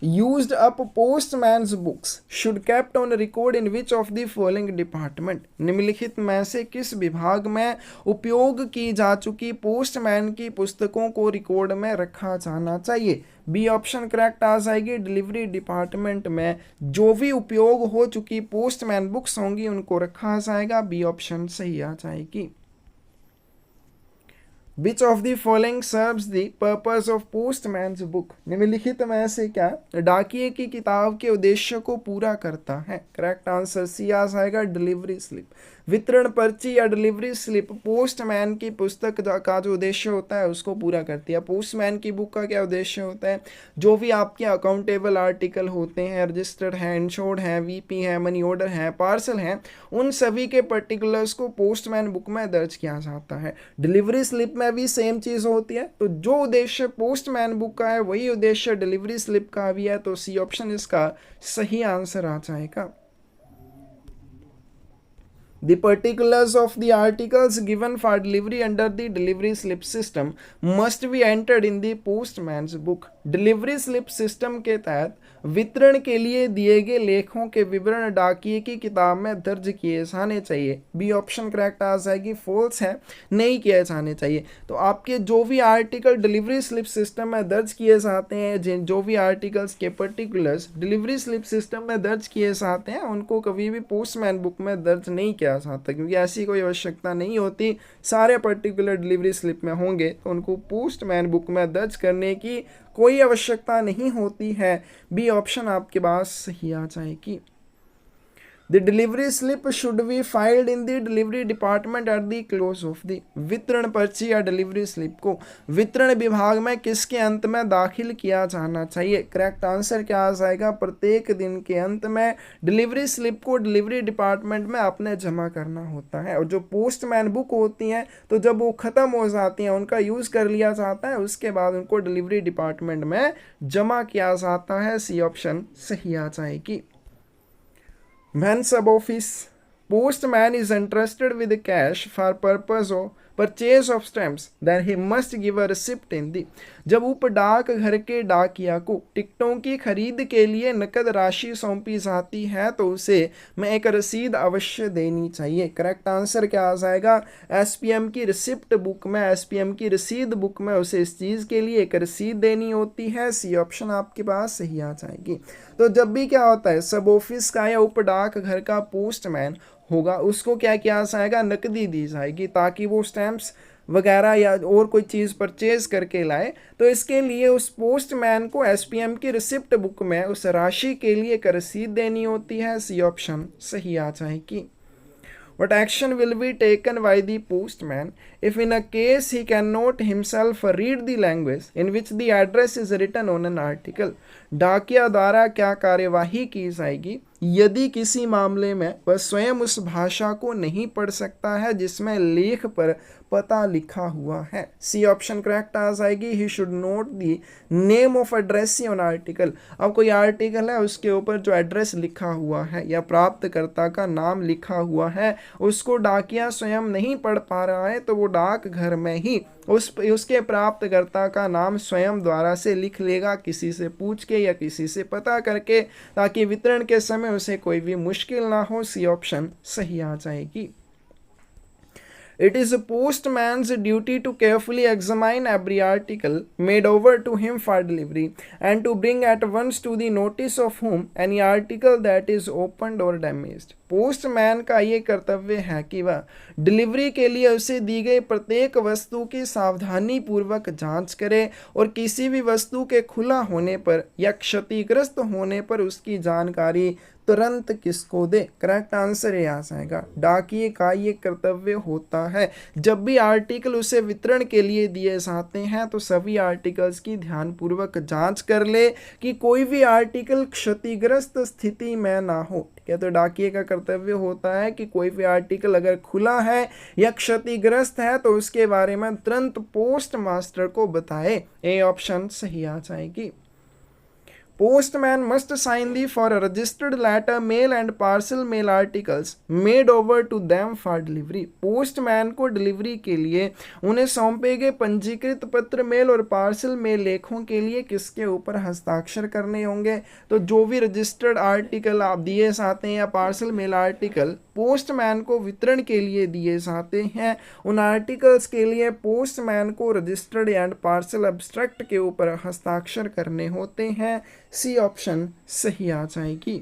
Used up postman's books should kept on record in which of the following department? निम्नलिखित में से किस विभाग में उपयोग की जा चुकी पोस्टमैन की पुस्तकों को रिकॉर्ड में रखा जाना चाहिए। बी ऑप्शन करेक्ट आ जाएगी। डिलीवरी डिपार्टमेंट में जो भी उपयोग हो चुकी पोस्टमैन बुक्स होंगी उनको रखा जाएगा। बी ऑप्शन सही आ जाएगी। Which of the following serves the purpose of postman's book? निम्नलिखित में से क्या डाकिये की किताब के उद्देश्य को पूरा करता है। करेक्ट आंसर सी आ जाएगा, डिलीवरी स्लिप। वितरण पर्ची या डिलीवरी स्लिप पोस्टमैन की पुस्तक का जो उद्देश्य होता है उसको पूरा करती है। पोस्टमैन की बुक का क्या उद्देश्य होता है, जो भी आपके अकाउंटेबल आर्टिकल होते हैं, रजिस्टर्ड हैं, इंश्योर्ड हैं, वीपी हैं, मनी ऑर्डर हैं, पार्सल हैं, उन सभी के पर्टिकुलर्स को पोस्टमैन बुक में दर्ज किया जाता है। डिलीवरी स्लिप में भी सेम चीज़ होती है। तो जो उद्देश्य पोस्टमैन बुक का है वही उद्देश्य डिलीवरी स्लिप का भी है। तो सी ऑप्शन इसका सही आंसर आ जाएगा। The particulars of the articles given for delivery under the delivery slip system must be entered in the postman's book. Delivery slip system के तहत वितरण के लिए दिए गए लेखों के विवरण डाकिए की किताब में दर्ज किए जाने चाहिए। बी ऑप्शन करेक्ट आ जाएगी, फॉल्स है, नहीं किए जाने चाहिए। तो आपके जो भी आर्टिकल डिलीवरी स्लिप सिस्टम में दर्ज किए जाते हैं, जिन जो भी आर्टिकल्स के पर्टिकुलर्स डिलीवरी स्लिप सिस्टम में दर्ज किए जाते हैं, उनको कभी भी पोस्टमैन बुक में दर्ज नहीं किया जाता, क्योंकि ऐसी कोई आवश्यकता नहीं होती। सारे पर्टिकुलर डिलीवरी स्लिप में होंगे तो उनको पोस्टमैन बुक में दर्ज करने की कोई आवश्यकता नहीं होती है। बी ऑप्शन आपके पास सही आ जाएगी। The delivery slip should be filed in the delivery department at the close of the वितरण पर्ची या डिलीवरी स्लिप को वितरण विभाग में किसके अंत में दाखिल किया जाना चाहिए? करेक्ट आंसर क्या आ जाएगा? प्रत्येक दिन के अंत में डिलीवरी स्लिप को डिलीवरी डिपार्टमेंट में आपने जमा करना होता है। और जो पोस्टमैन बुक होती हैं, तो जब वो ख़त्म हो जाती हैं, उनका यूज़ कर लिया जाता है, उसके बाद उनको डिलीवरी डिपार्टमेंट में जमा किया जाता है। सी ऑप्शन सही आ जाएगी। When sub office postman is entrusted with cash for purpose of purchase of stamps, then he must give a receipt in the जब उप डाक घर के डाकिया को टिकटों की खरीद के लिए नकद राशि सौंपी जाती है तो उसे में एक रसीद अवश्य देनी चाहिए। करेक्ट आंसर क्या आ जाएगा? एसपीएम की रिसिप्ट बुक में, एसपीएम की रसीद बुक में उसे इस चीज़ के लिए एक रसीद देनी होती है। सी ऑप्शन आपके पास सही आ जाएगी। तो जब भी क्या होता है, सब ऑफिस का या उप डाक घर का पोस्टमैन होगा, उसको क्या किया जाएगा? नकदी दी जाएगी ताकि वो स्टैम्प्स वगैरह या और कोई चीज़ परचेज करके लाए। तो इसके लिए उस पोस्टमैन को एसपीएम की रिसिप्ट बुक में उस राशि के लिए एक रसीद देनी होती है। सी ऑप्शन सही आ जाएगी। What action will be taken by the postman if in a case he cannot himself read the language in which the address is written on an article? डाकिया द्वारा क्या कार्यवाही की जाएगी यदि किसी मामले में वह स्वयं उस भाषा को नहीं पढ़ सकता है जिसमें लेख पर पता लिखा हुआ है? सी ऑप्शन करेक्ट आ जाएगी। He should note the name of address on article. अब कोई आर्टिकल है, उसके ऊपर जो एड्रेस लिखा हुआ है या प्राप्तकर्ता का नाम लिखा हुआ है, उसको डाकिया स्वयं नहीं पढ़ पा रहा है, तो वो डाक घर में ही उसके प्राप्तकर्ता का नाम स्वयं द्वारा से लिख लेगा, किसी से पूछ के या किसी से पता करके, ताकि वितरण के समय उसे कोई भी मुश्किल ना हो। सी ऑप्शन सही आ जाएगी। It is a postman's duty to carefully examine every article made over to him for delivery and to bring at once to the notice of whom any article that is opened or damaged. Postman का ये कर्तव्य है कि वह delivery के लिए उसे दी गई प्रत्येक वस्तु की सावधानी पूर्वक जांच करे और किसी भी वस्तु के खुला होने पर या क्षतिग्रस्त होने पर उसकी जानकारी तुरंत किसको दे? करेक्ट आंसर ये आ जाएगा। डाकिये का ये कर्तव्य होता है। जब भी आर्टिकल उसे वितरण के लिए दिए जाते हैं तो सभी आर्टिकल्स की ध्यानपूर्वक जांच कर ले कि कोई भी आर्टिकल क्षतिग्रस्त स्थिति में ना हो। ठीक है, तो डाकिये का कर्तव्य होता है कि कोई भी आर्टिकल अगर खुला है या क्षतिग्रस्त है तो उसके बारे में तुरंत पोस्ट मास्टर को बताए। ए ऑप्शन सही आ जाएगी। Postman must sign the for a registered letter, mail and parcel mail articles made over to them for delivery. Postman को डिलीवरी के लिए उन्हें सौंपे गए पंजीकृत पत्र मेल और पार्सल मेल लेखों के लिए किसके ऊपर हस्ताक्षर करने होंगे? तो जो भी रजिस्टर्ड आर्टिकल आप दिए जाते हैं या पार्सल मेल आर्टिकल पोस्टमैन को वितरण के लिए दिए जाते हैं, उन आर्टिकल्स के लिए पोस्टमैन को रजिस्टर्ड एंड पार्सल एब्स्ट्रैक्ट के ऊपर हस्ताक्षर करने होते हैं। सी ऑप्शन सही आ जाएगी।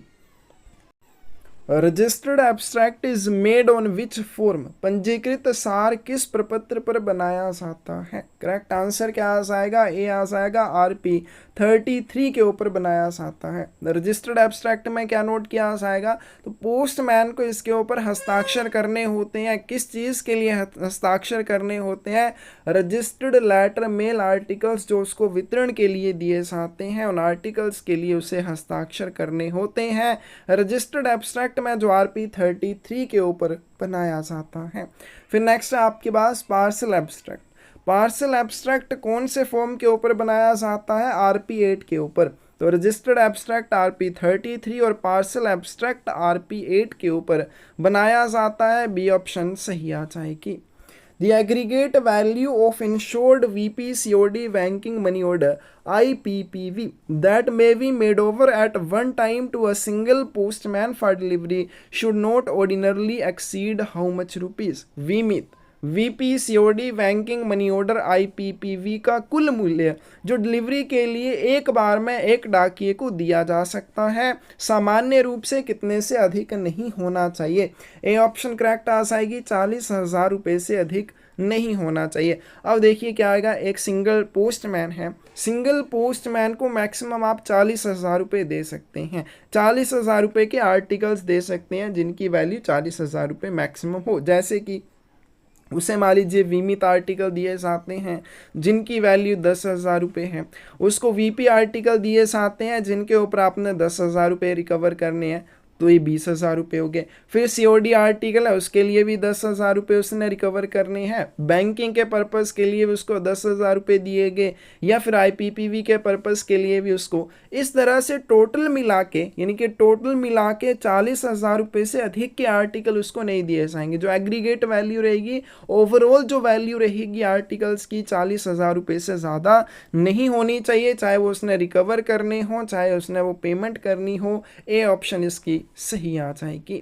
Registered abstract is made on which form? पंजीकृत सार किस प्रपत्र पर बनाया जाता है? करेक्ट आंसर क्या आ जाएगा? ए आ जाएगा, RP 33 के ऊपर बनाया जाता है। रजिस्टर्ड एब्स्ट्रैक्ट में क्या नोट किया जाएगा? तो पोस्टमैन को इसके ऊपर हस्ताक्षर करने होते हैं। किस चीज़ के लिए हस्ताक्षर करने होते हैं? रजिस्टर्ड लेटर मेल आर्टिकल्स जो उसको वितरण के लिए दिए जाते हैं, उन आर्टिकल्स के लिए उसे हस्ताक्षर करने होते हैं। रजिस्टर्ड एब्स्ट्रैक्ट में जो RP 33 के ऊपर बनाया जाता है। फिर नेक्स्ट है आपके पास पार्सल एब्स्ट्रैक्ट। पार्सल एब्स्ट्रैक्ट कौन से फॉर्म के ऊपर बनाया जाता है? RP 8 के ऊपर। तो रजिस्टर्ड एब्स्ट्रैक्ट RP 33 और पार्सल एब्स्ट्रैक्ट RP 8 के ऊपर बनाया जाता है। बी ऑप्शन सही आ जाएगी। The aggregate value of insured VP COD banking money order IPPV that may be made over at one time to a single postman for delivery should not ordinarily exceed how much rupees? VMIT VP COD banking money order IPPV का कुल मूल्य जो delivery के लिए एक बार में एक डाकिए को दिया जा सकता है सामान्य रूप से कितने से अधिक नहीं होना चाहिए? ए ऑप्शन करेक्ट आ जाएगी, 40,000 रुपये से अधिक नहीं होना चाहिए। अब देखिए क्या आएगा, एक सिंगल पोस्टमैन है, सिंगल पोस्टमैन को मैक्सिमम आप 40,000 रुपये दे सकते हैं, 40,000 रुपये के आर्टिकल्स दे सकते हैं जिनकी वैल्यू 40,000 रुपये मैक्सिमम हो। जैसे कि उसे मान लीजिए बीमित आर्टिकल दिए जाते हैं जिनकी वैल्यू 10,000 रुपये है, उसको वीपी आर्टिकल दिए जाते हैं जिनके ऊपर आपने 10,000 रुपये रिकवर करने हैं, तो ये 20,000 रुपये हो गए। फिर सीओडी आर्टिकल है, उसके लिए भी 10,000 रुपये उसने रिकवर करने हैं, बैंकिंग के पर्पज़ के लिए भी उसको 10,000 रुपये दिए गए, या फिर आईपीपीवी के पर्पज़ के लिए भी उसको, इस तरह से टोटल मिला के, यानी कि टोटल मिला के 40,000 रुपये से अधिक के आर्टिकल उसको नहीं दिए जाएंगे। जो एग्रीगेट वैल्यू रहेगी, ओवरऑल जो वैल्यू रहेगी आर्टिकल्स की 40,000 रुपये से ज़्यादा नहीं होनी चाहिए, चाहे वो उसने रिकवर करने हो, चाहे उसने वो पेमेंट करनी हो। ए ऑप्शन इसकी सही आ जाएगी।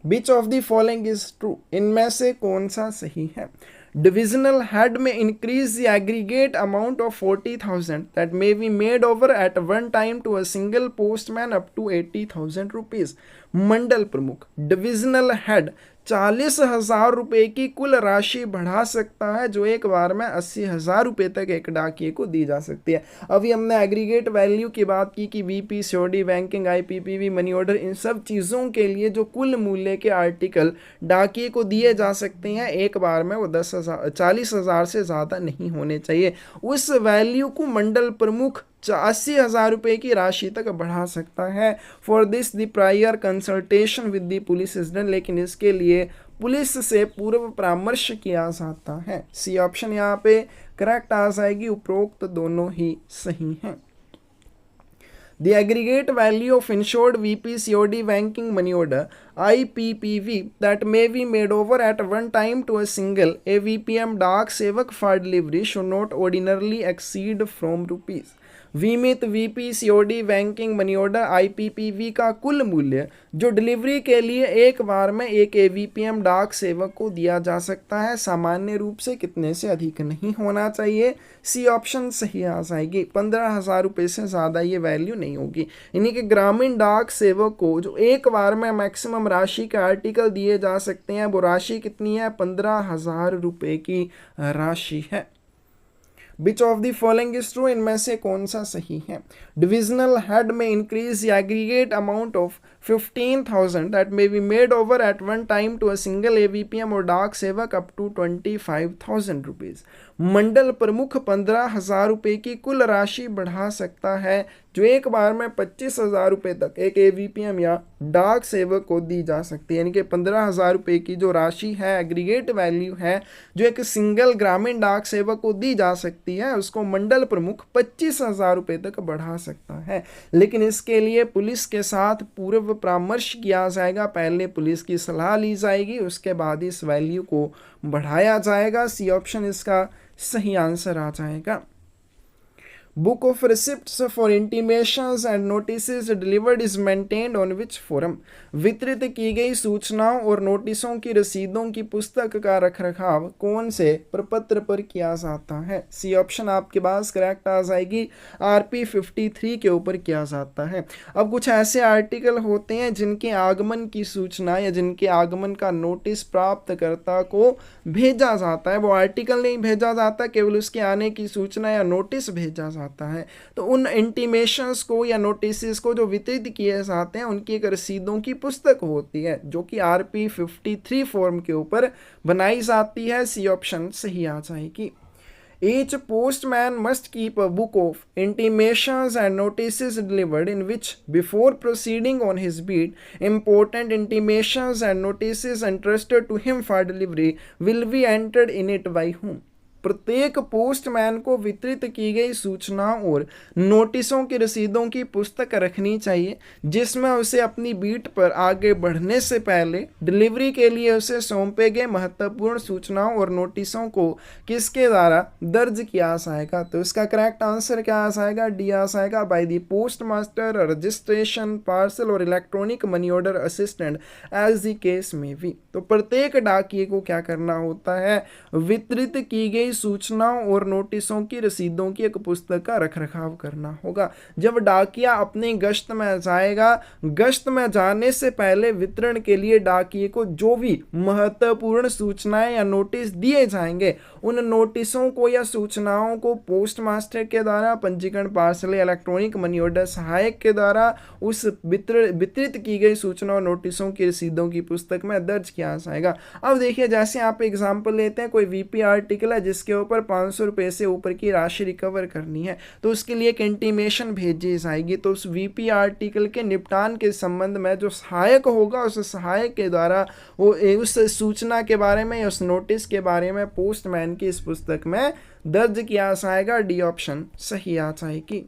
Which of the following is true? इनमें से कौन सा सही है? Divisional head may increase the aggregate amount of 40,000 that may be made over at one time to a single postman up to 80,000 rupees. मंडल प्रमुख डिविजनल हेड 40,000 रुपये की कुल राशि बढ़ा सकता है जो एक बार में 80,000 रुपये तक एक डाकिए को दी जा सकती है। अभी हमने एग्रीगेट वैल्यू की बात की कि VP COD banking IPPV money order in सब चीज़ों के लिए जो कुल मूल्य के आर्टिकल डाकिए को दिए जा सकते हैं एक बार में वो 40,000 से ज़्यादा नहीं होने चाहिए। उस वैल्यू को मंडल प्रमुख 80,000 रुपये की राशि तक बढ़ा सकता है। For this the prior consultation with the police is done, लेकिन इसके लिए पुलिस से पूर्व परामर्श किया जाता है। सी ऑप्शन यहाँ पे करेक्ट आ जाएगी, उपरोक्त दोनों ही सही हैं। The aggregate value of insured VP COD banking money order IPPV that may be made over at one time to a single AVPM डाक सेवक for delivery should not ordinarily exceed from rupees। विमित VP COD banking money order IPPB का कुल मूल्य जो delivery के लिए एक बार में एक एवीपीएम डाक सेवक को दिया जा सकता है सामान्य रूप से कितने से अधिक नहीं होना चाहिए। सी ऑप्शन सही आ जाएगी, 15,000 रुपये से ज़्यादा ये वैल्यू नहीं होगी। यानी कि ग्रामीण डाक सेवक को जो एक बार में मैक्सिमम राशि के आर्टिकल दिए जा सकते हैं वो राशि कितनी है, 15,000 रुपये की राशि है। Which of the following is true? इनमें से कौन सा सही है? Divisional head may increase the aggregate amount of 15,000 that may be made over at one time to a single AVPM और डाक सेवक up to 25,000 रुपीज़। मंडल प्रमुख 15,000 रुपये की कुल राशि बढ़ा सकता है जो एक बार में 25,000 रुपये तक एक एवीपीएम या डाक सेवक को दी जा सकती है। यानी कि 15,000 रुपये की जो राशि है, एग्रीगेट वैल्यू है जो एक सिंगल ग्रामीण डाक सेवक को दी जा सकती है, उसको मंडल प्रमुख 25,000 रुपये तक बढ़ा सकता है। लेकिन इसके लिए पुलिस के साथ पूर्व परामर्श किया जाएगा, पहले पुलिस की सलाह ली जाएगी, उसके बाद इस वैल्यू को बढ़ाया जाएगा। सी ऑप्शन इसका सही आंसर आ जाएगा। Book of receipts for intimations and notices delivered is maintained on which forum. वितरित की गई सूचनाओं और नोटिसों की रसीदों की पुस्तक का रखरखाव कौन से प्रपत्र पर किया जाता है? सी ऑप्शन आपके पास करेक्ट आ जाएगी, RP 53 के ऊपर किया जाता है। अब कुछ ऐसे आर्टिकल होते हैं जिनके आगमन की सूचना या जिनके आगमन का नोटिस प्राप्तकर्ता को भेजा जाता है, वो आर्टिकल नहीं भेजा जाता, केवल उसके आने की सूचना या नोटिस भेजा जाता है। तो उन इंटीमेशंस को या नोटिस को जो वितरित किए जाते हैं उनकी एक रसीदों की पुस्तक होती है जो कि RP 53 फॉर्म के ऊपर बनाई जाती है। सी ऑप्शन सही आ जाएगी। Each postman must keep a book of intimations and notices delivered in which, before proceeding on his beat, important intimations and notices entrusted to him for delivery will be entered in it by whom? प्रत्येक postman को वितरित की गई सूचनाओं और नोटिसों की रसीदों की पुस्तक रखनी चाहिए, जिसमें उसे अपनी बीट पर आगे बढ़ने से पहले डिलीवरी के लिए उसे सौंपे गए महत्वपूर्ण सूचनाओं और नोटिसों को किसके द्वारा दर्ज किया जाएगा। तो इसका करेक्ट आंसर क्या आ जाएगा, डी आ जाएगा, by the postmaster, registration, parcel और electronic money order assistant as the case में भी। तो प्रत्येक डाकिये को क्या करना होता है, वितरित की गई सूचनाओं और नोटिसों की रसीदों की एक पुस्तक का रखरखाव करना होगा। जब डाकिया अपनी गश्त में जाएगा, गश्त में जाने से पहले वितरण के लिए डाकिये को जो भी महत्वपूर्ण सूचनाएं या नोटिस दिए जाएंगे, उन नोटिसों को या सूचनाओं को पोस्ट मास्टर के द्वारा, पंजीकरण, पार्सल, इलेक्ट्रॉनिक मनी ऑर्डर सहायक के द्वारा उस वितरित की गई सूचना और नोटिसों की रसीदों की पुस्तक में दर्ज किया जाएगा। अब देखिए, जैसे आप एग्जाम्पल लेते हैं, कोई वीपी आर्टिकल है जिसके ऊपर 500 रुपये से ऊपर की राशि रिकवर करनी है, तो उसके लिए एक इंटीमेशन भेजी जाएगी। तो उस वीपी आर्टिकल के निपटान के संबंध में जो सहायक होगा, उस सहायक के द्वारा वो उस सूचना के बारे में या उस नोटिस के बारे में पोस्टमैन की इस पुस्तक में दर्ज किया जाएगा। डी ऑप्शन सही आ जाएगी।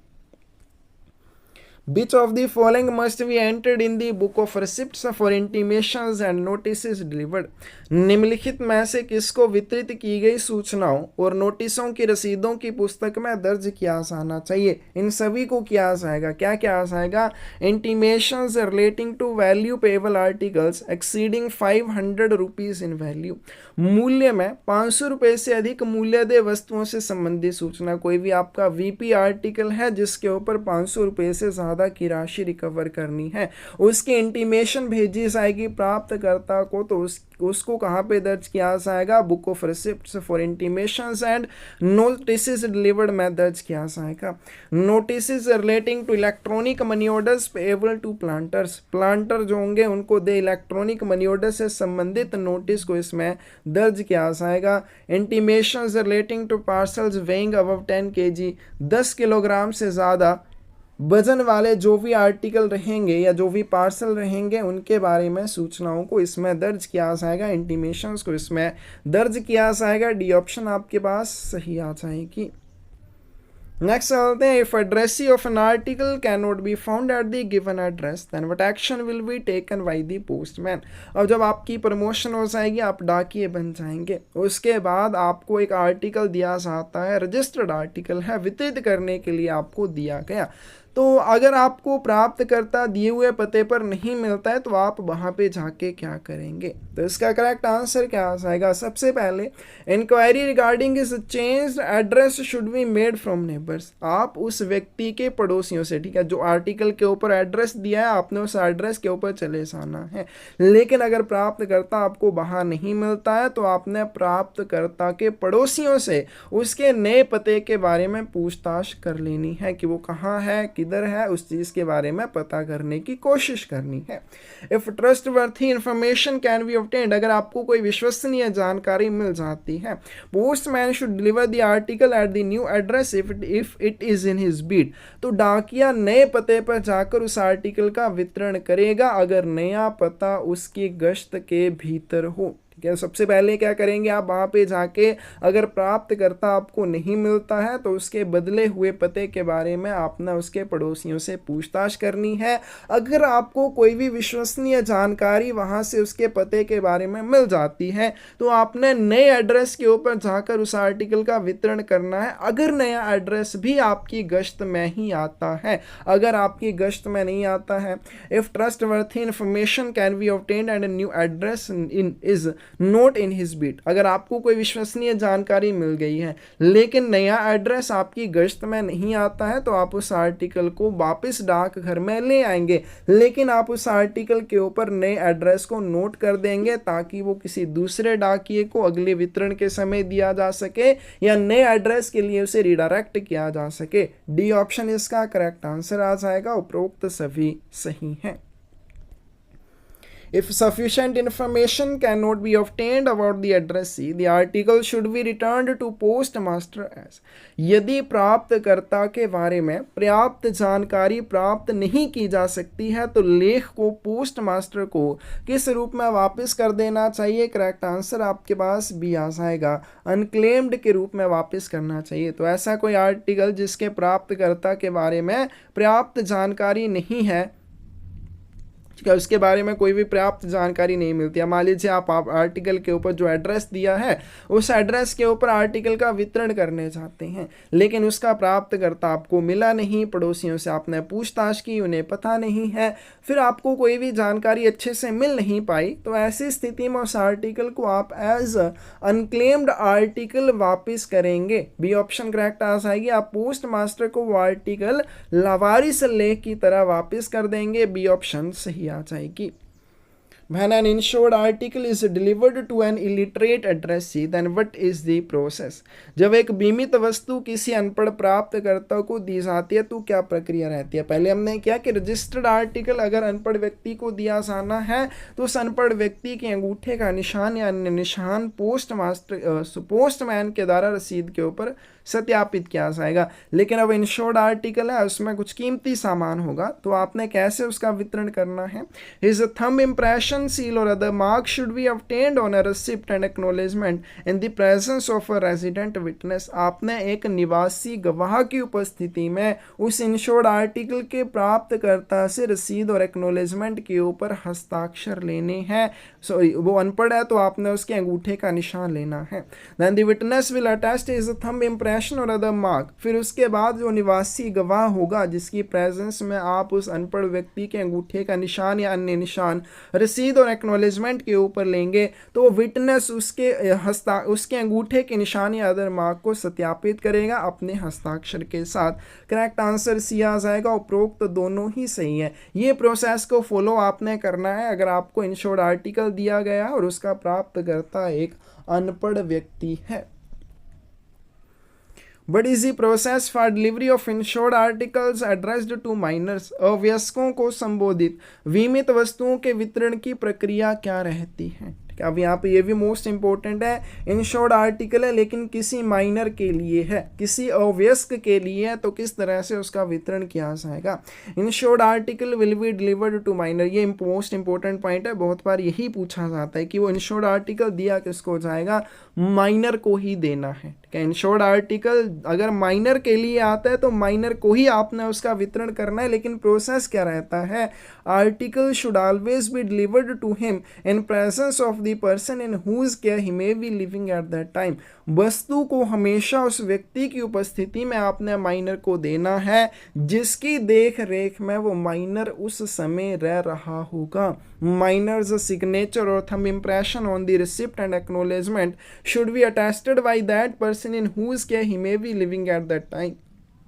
Which of the following must be entered in the book of receipts for intimations and notices delivered? निम्नलिखित में से किसको वितरित की गई सूचनाओं और नोटिसों की रसीदों की पुस्तक में दर्ज किया जाना चाहिए? इन सभी को किया जाएगा। क्या क्या आ जाएगा? Intimations relating to value payable articles exceeding 500 rupees in value. मूल्य में 500 रुपये से अधिक मूल्य दे वस्तुओं से संबंधित सूचना। कोई भी आपका वीपी आर्टिकल है जिसके ऊपर 500 रुपये से ज़्यादा की राशि रिकवर करनी है, उसकी इंटीमेशन भेजी जाएगी प्राप्तकर्ता को। तो उसको कहाँ पे दर्ज किया जाएगा? Book of receipts for intimations and notices delivered में दर्ज किया जाएगा। Notices relating to electronic money orders payable to planters. Planter जो होंगे उनको दे इलेक्ट्रॉनिक मनी ऑर्डर से संबंधित नोटिस को इसमें दर्ज किया जाएगा। Intimations relating to parcels weighing above 10 kg, 10 kilogram से ज़्यादा वजन वाले जो भी आर्टिकल रहेंगे या जो भी पार्सल रहेंगे, उनके बारे में सूचनाओं को इसमें दर्ज किया जाएगा। इंटीमेशंस को इसमें दर्ज किया जाएगा। डी ऑप्शन आपके पास सही आ जाएगी। नेक्स्ट चलते हैं। If addressee of an article can not be found at the given address then what action will be taken by the postman. अब जब आपकी प्रमोशन हो जाएगी, आप डाकिये बन जाएंगे, उसके बाद आपको एक आर्टिकल दिया जाता है, रजिस्टर्ड आर्टिकल है, वितरित करने के लिए आपको दिया गया। तो अगर आपको प्राप्तकर्ता दिए हुए पते पर नहीं मिलता है, तो आप वहाँ पे जाके क्या करेंगे? तो इसका करेक्ट आंसर क्या आ जाएगा? सबसे पहले inquiry regarding is changed address should be made from neighbours. आप उस व्यक्ति के पड़ोसियों से, ठीक है, जो आर्टिकल के ऊपर एड्रेस दिया है, आपने उस एड्रेस के ऊपर चले जाना है। लेकिन अगर प्राप्तकर्ता आपको वहाँ नहीं मिलता है, तो आपने प्राप्तकर्ता के पड़ोसियों से उसके नए पते के बारे में पूछताछ कर लेनी है कि वो कहाँ है, किधर है, उस चीज के बारे में पता करने की कोशिश करनी है। If trustworthy information can be obtained, अगर आपको कोई विश्वसनीय जानकारी मिल जाती है, postman should deliver the article at the new address if it is in his beat. तो डाकिया नए पते पर जाकर उस आर्टिकल का वितरण करेगा अगर नया पता उसकी गश्त के भीतर हो। क्या सबसे पहले क्या करेंगे? आप वहाँ पे जाके अगर प्राप्तकर्ता आपको नहीं मिलता है, तो उसके बदले हुए पते के बारे में आपने उसके पड़ोसियों से पूछताछ करनी है। अगर आपको कोई भी विश्वसनीय जानकारी वहाँ से उसके पते के बारे में मिल जाती है, तो आपने नए एड्रेस के ऊपर जाकर उस आर्टिकल का वितरण करना है। अगर नया एड्रेस भी आपकी गश्त में ही आता है, अगर आपकी गश्त में नहीं आता है, if trustworthy information can be obtained and new address in is not in his beat. अगर आपको कोई विश्वसनीय जानकारी मिल गई है लेकिन नया एड्रेस आपकी गश्त में नहीं आता है, तो आप उस आर्टिकल को वापस डाकघर में ले आएंगे, लेकिन आप उस आर्टिकल के ऊपर नए एड्रेस को नोट कर देंगे ताकि वो किसी दूसरे डाकिये को अगले वितरण के समय दिया जा सके या नए एड्रेस के लिए उसे रिडायरेक्ट किया जा सके। डी ऑप्शन इसका करेक्ट आंसर आ जाएगा। उपरोक्त सभी सही हैं। If sufficient information cannot be obtained about the addressee, the article should be returned to postmaster as. यदि प्राप्तकर्ता के बारे में पर्याप्त जानकारी प्राप्त नहीं की जा सकती है तो लेख को पोस्टमास्टर को किस रूप में वापस कर देना चाहिए? करेक्ट आंसर आपके पास बी आ जाएगा, अनक्लेम्ड के रूप में वापस करना चाहिए। तो ऐसा कोई आर्टिकल जिसके प्राप्तकर्ता के बारे में पर्याप्त जानकारी नहीं है, उसके बारे में कोई भी पर्याप्त जानकारी नहीं मिलती है। मान लीजिए आप आर्टिकल के ऊपर जो एड्रेस दिया है उस एड्रेस के ऊपर आर्टिकल का वितरण करने चाहते हैं, लेकिन उसका प्राप्तकर्ता आपको मिला नहीं, पड़ोसियों से आपने पूछताछ की, उन्हें पता नहीं है, फिर आपको कोई भी जानकारी अच्छे से मिल नहीं पाई, तो ऐसी स्थिति में उस आर्टिकल को आप एज अनक्लेम्ड आर्टिकल वापस करेंगे। बी ऑप्शन करेक्ट आ जाएगी। आप पोस्ट मास्टर को वो आर्टिकल लावारिस लेख की तरह वापस कर देंगे। बी ऑप्शन सही आ जाएगी। When an insured article is delivered to an illiterate addressee, then what is the process? जब एक बीमित वस्तु किसी अनपढ़ प्राप्तकर्ता को दी जाती है तो क्या प्रक्रिया रहती है? पहले हमने क्या कि रजिस्टर्ड आर्टिकल अगर अनपढ़ व्यक्ति को दिया जाना है तो उस अनपढ़ व्यक्ति के अंगूठे का निशान या अन्य निशान पोस्टमैन के द्वारा रसीद के ऊपर सत्यापित किया जाएगा। लेकिन अब इंश्योर्ड आर्टिकल है, उसमें कुछ कीमती सामान होगा, तो आपने कैसे उसका वितरण करना है? His thumb impression, seal or other mark should be obtained on a receipt and acknowledgement in the presence of a resident witness. आपने एक निवासी गवाह की उपस्थिति में उस इंश्योर्ड आर्टिकल के प्राप्तकर्ता से रसीद और एक्नोलेजमेंट के ऊपर हस्ताक्षर लेने हैं। सॉरी, वो अनपढ़ है तो आपने उसके अंगूठे का निशान लेना है। Then the witness will attest his thumb impression or other mark. फिर उसके बाद जो निवासी गवाह होगा जिसकी प्रेजेंस में आप उस अनपढ़ व्यक्ति के अंगूठे का निशान या अन्य निशान रसीद और एक्नॉलेजमेंट के ऊपर लेंगे, तो विटनेस उसके अंगूठे के निशान या अदर मार्क को सत्यापित करेगा अपने हस्ताक्षर के साथ। करेक्ट आंसर सी आ जाएगा। उपरोक्त तो दोनों ही सही है। ये प्रोसेस को फॉलो आपने करना है अगर आपको इंश्योर्ड आर्टिकल दिया गया और उसका प्राप्तकर्ता एक अनपढ़ व्यक्ति है। What is the process for delivery of insured articles addressed to minors? अवयस्कों को संबोधित बीमित वस्तुओं के वितरण की प्रक्रिया क्या रहती है? अब यहाँ पे ये भी मोस्ट इंपॉर्टेंट है। इंश्योर्ड आर्टिकल है लेकिन किसी माइनर के लिए है, किसी अवयस्क के लिए है, तो किस तरह से उसका वितरण किया जाएगा? Insured article will be delivered to minor. ये मोस्ट इंपॉर्टेंट पॉइंट है, बहुत बार यही पूछा जाता है कि वो इंश्योर्ड आर्टिकल दिया किसको जाएगा? माइनर को ही देना है। इंश्योर्ड आर्टिकल अगर माइनर के लिए आता है तो माइनर को ही आपने उसका वितरण करना है, लेकिन प्रोसेस क्या रहता है? Article should always be delivered to him in presence of the person in whose care he may be living at that time. वस्तु को हमेशा उस व्यक्ति की उपस्थिति में आपने माइनर को देना है जिसकी देख रेख में वो माइनर उस समय रह रहा होगा। Minor's signature or thumb impression on the receipt and acknowledgement should be attested by that person in whose care he may be living at that time.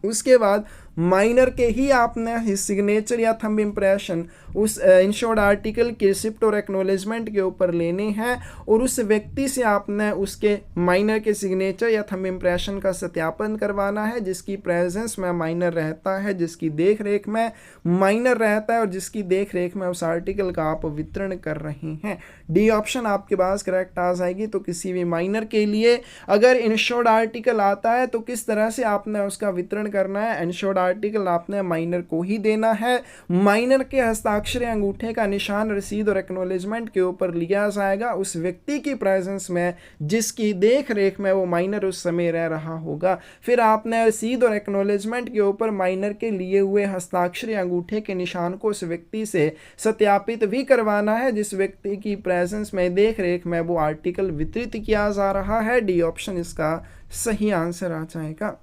उसके बाद माइनर के ही आपने सिग्नेचर या थंब इम्प्रेशन उस इंश्योर्ड आर्टिकल की receipt और acknowledgement के ऊपर लेने हैं और उस व्यक्ति से आपने उसके माइनर के सिग्नेचर या थंब इम्प्रेशन का सत्यापन करवाना है जिसकी प्रेजेंस में माइनर रहता है, जिसकी देख रेख में माइनर रहता है और जिसकी देख रेख में उस आर्टिकल का आप वितरण कर रहे हैं। डी ऑप्शन आपके पास करेक्ट आ जाएगी। तो किसी भी माइनर के लिए अगर इंश्योर्ड आर्टिकल आता है तो किस तरह से आपने उसका वितरण करना है? इंश्योर्ड आर्टिकल आपने माइनर को ही देना है। माइनर के हस्ताक्षर अंगूठे का निशान रसीद और एक्नॉलेजमेंट के ऊपर लिया जाएगा उस व्यक्ति की प्रेजेंस में जिसकी देख रेख में वो माइनर उस समय रह रहा होगा। फिर आपने रसीद और एक्नॉलेजमेंट के ऊपर माइनर के लिए हुए हस्ताक्षर अंगूठे के निशान को उस व्यक्ति से सत्यापित भी करवाना है जिस व्यक्ति की प्रेजेंस में देख रेख में वो आर्टिकल वितरित किया जा रहा है। डी ऑप्शन इसका सही आंसर आ जाएगा।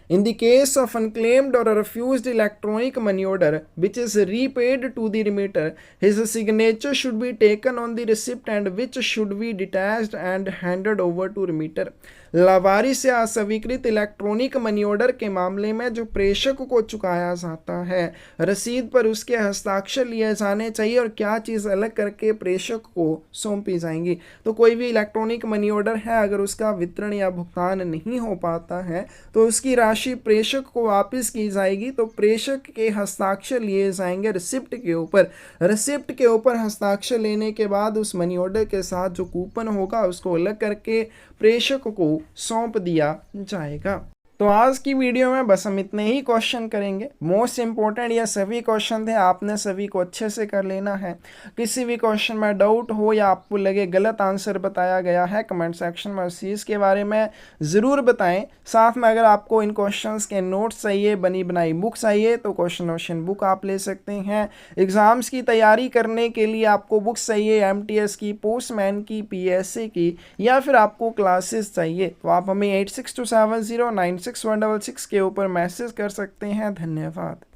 In the case of unclaimed or refused electronic money order which is repaid to the remitter, his signature should be taken on the receipt and which should be detached and handed over to remitter. लावारिस या अस्वीकृत electronic money order के मामले में जो प्रेषक को चुकाया जाता है, रसीद पर उसके हस्ताक्षर लिए जाने चाहिए और क्या चीज़ अलग करके प्रेषक को सौंपी जाएंगी। तो कोई भी इलेक्ट्रॉनिक मनी ऑर्डर है, अगर उसका वितरण या भुगतान नहीं हो पाता है तो उसकी राशि प्रेषक को वापस की जाएगी। तो प्रेषक के हस्ताक्षर लिए जाएंगे रिसिप्ट के ऊपर। रिसिप्ट के ऊपर हस्ताक्षर लेने के बाद उस मनी ऑर्डर के साथ जो कूपन होगा उसको अलग करके प्रेषक को सौंप दिया जाएगा। तो आज की वीडियो में बस हम इतने ही क्वेश्चन करेंगे। मोस्ट इंपॉर्टेंट ये सभी क्वेश्चन थे, आपने सभी को अच्छे से कर लेना है। किसी भी क्वेश्चन में डाउट हो या आपको लगे गलत आंसर बताया गया है, कमेंट सेक्शन में उस चीज़ के बारे में ज़रूर बताएं। साथ में अगर आपको इन क्वेश्चंस के नोट्स चाहिए, बनी बनाई बुक चाहिए, तो क्वेश्चन बुक आप ले सकते हैं। एग्ज़ाम्स की तैयारी करने के लिए आपको बुक्स चाहिए, MTS की, पोस्टमैन की, PSC की, या फिर आपको क्लासेस चाहिए, तो आप हमें 8627096166 के ऊपर मैसेज कर सकते हैं। धन्यवाद।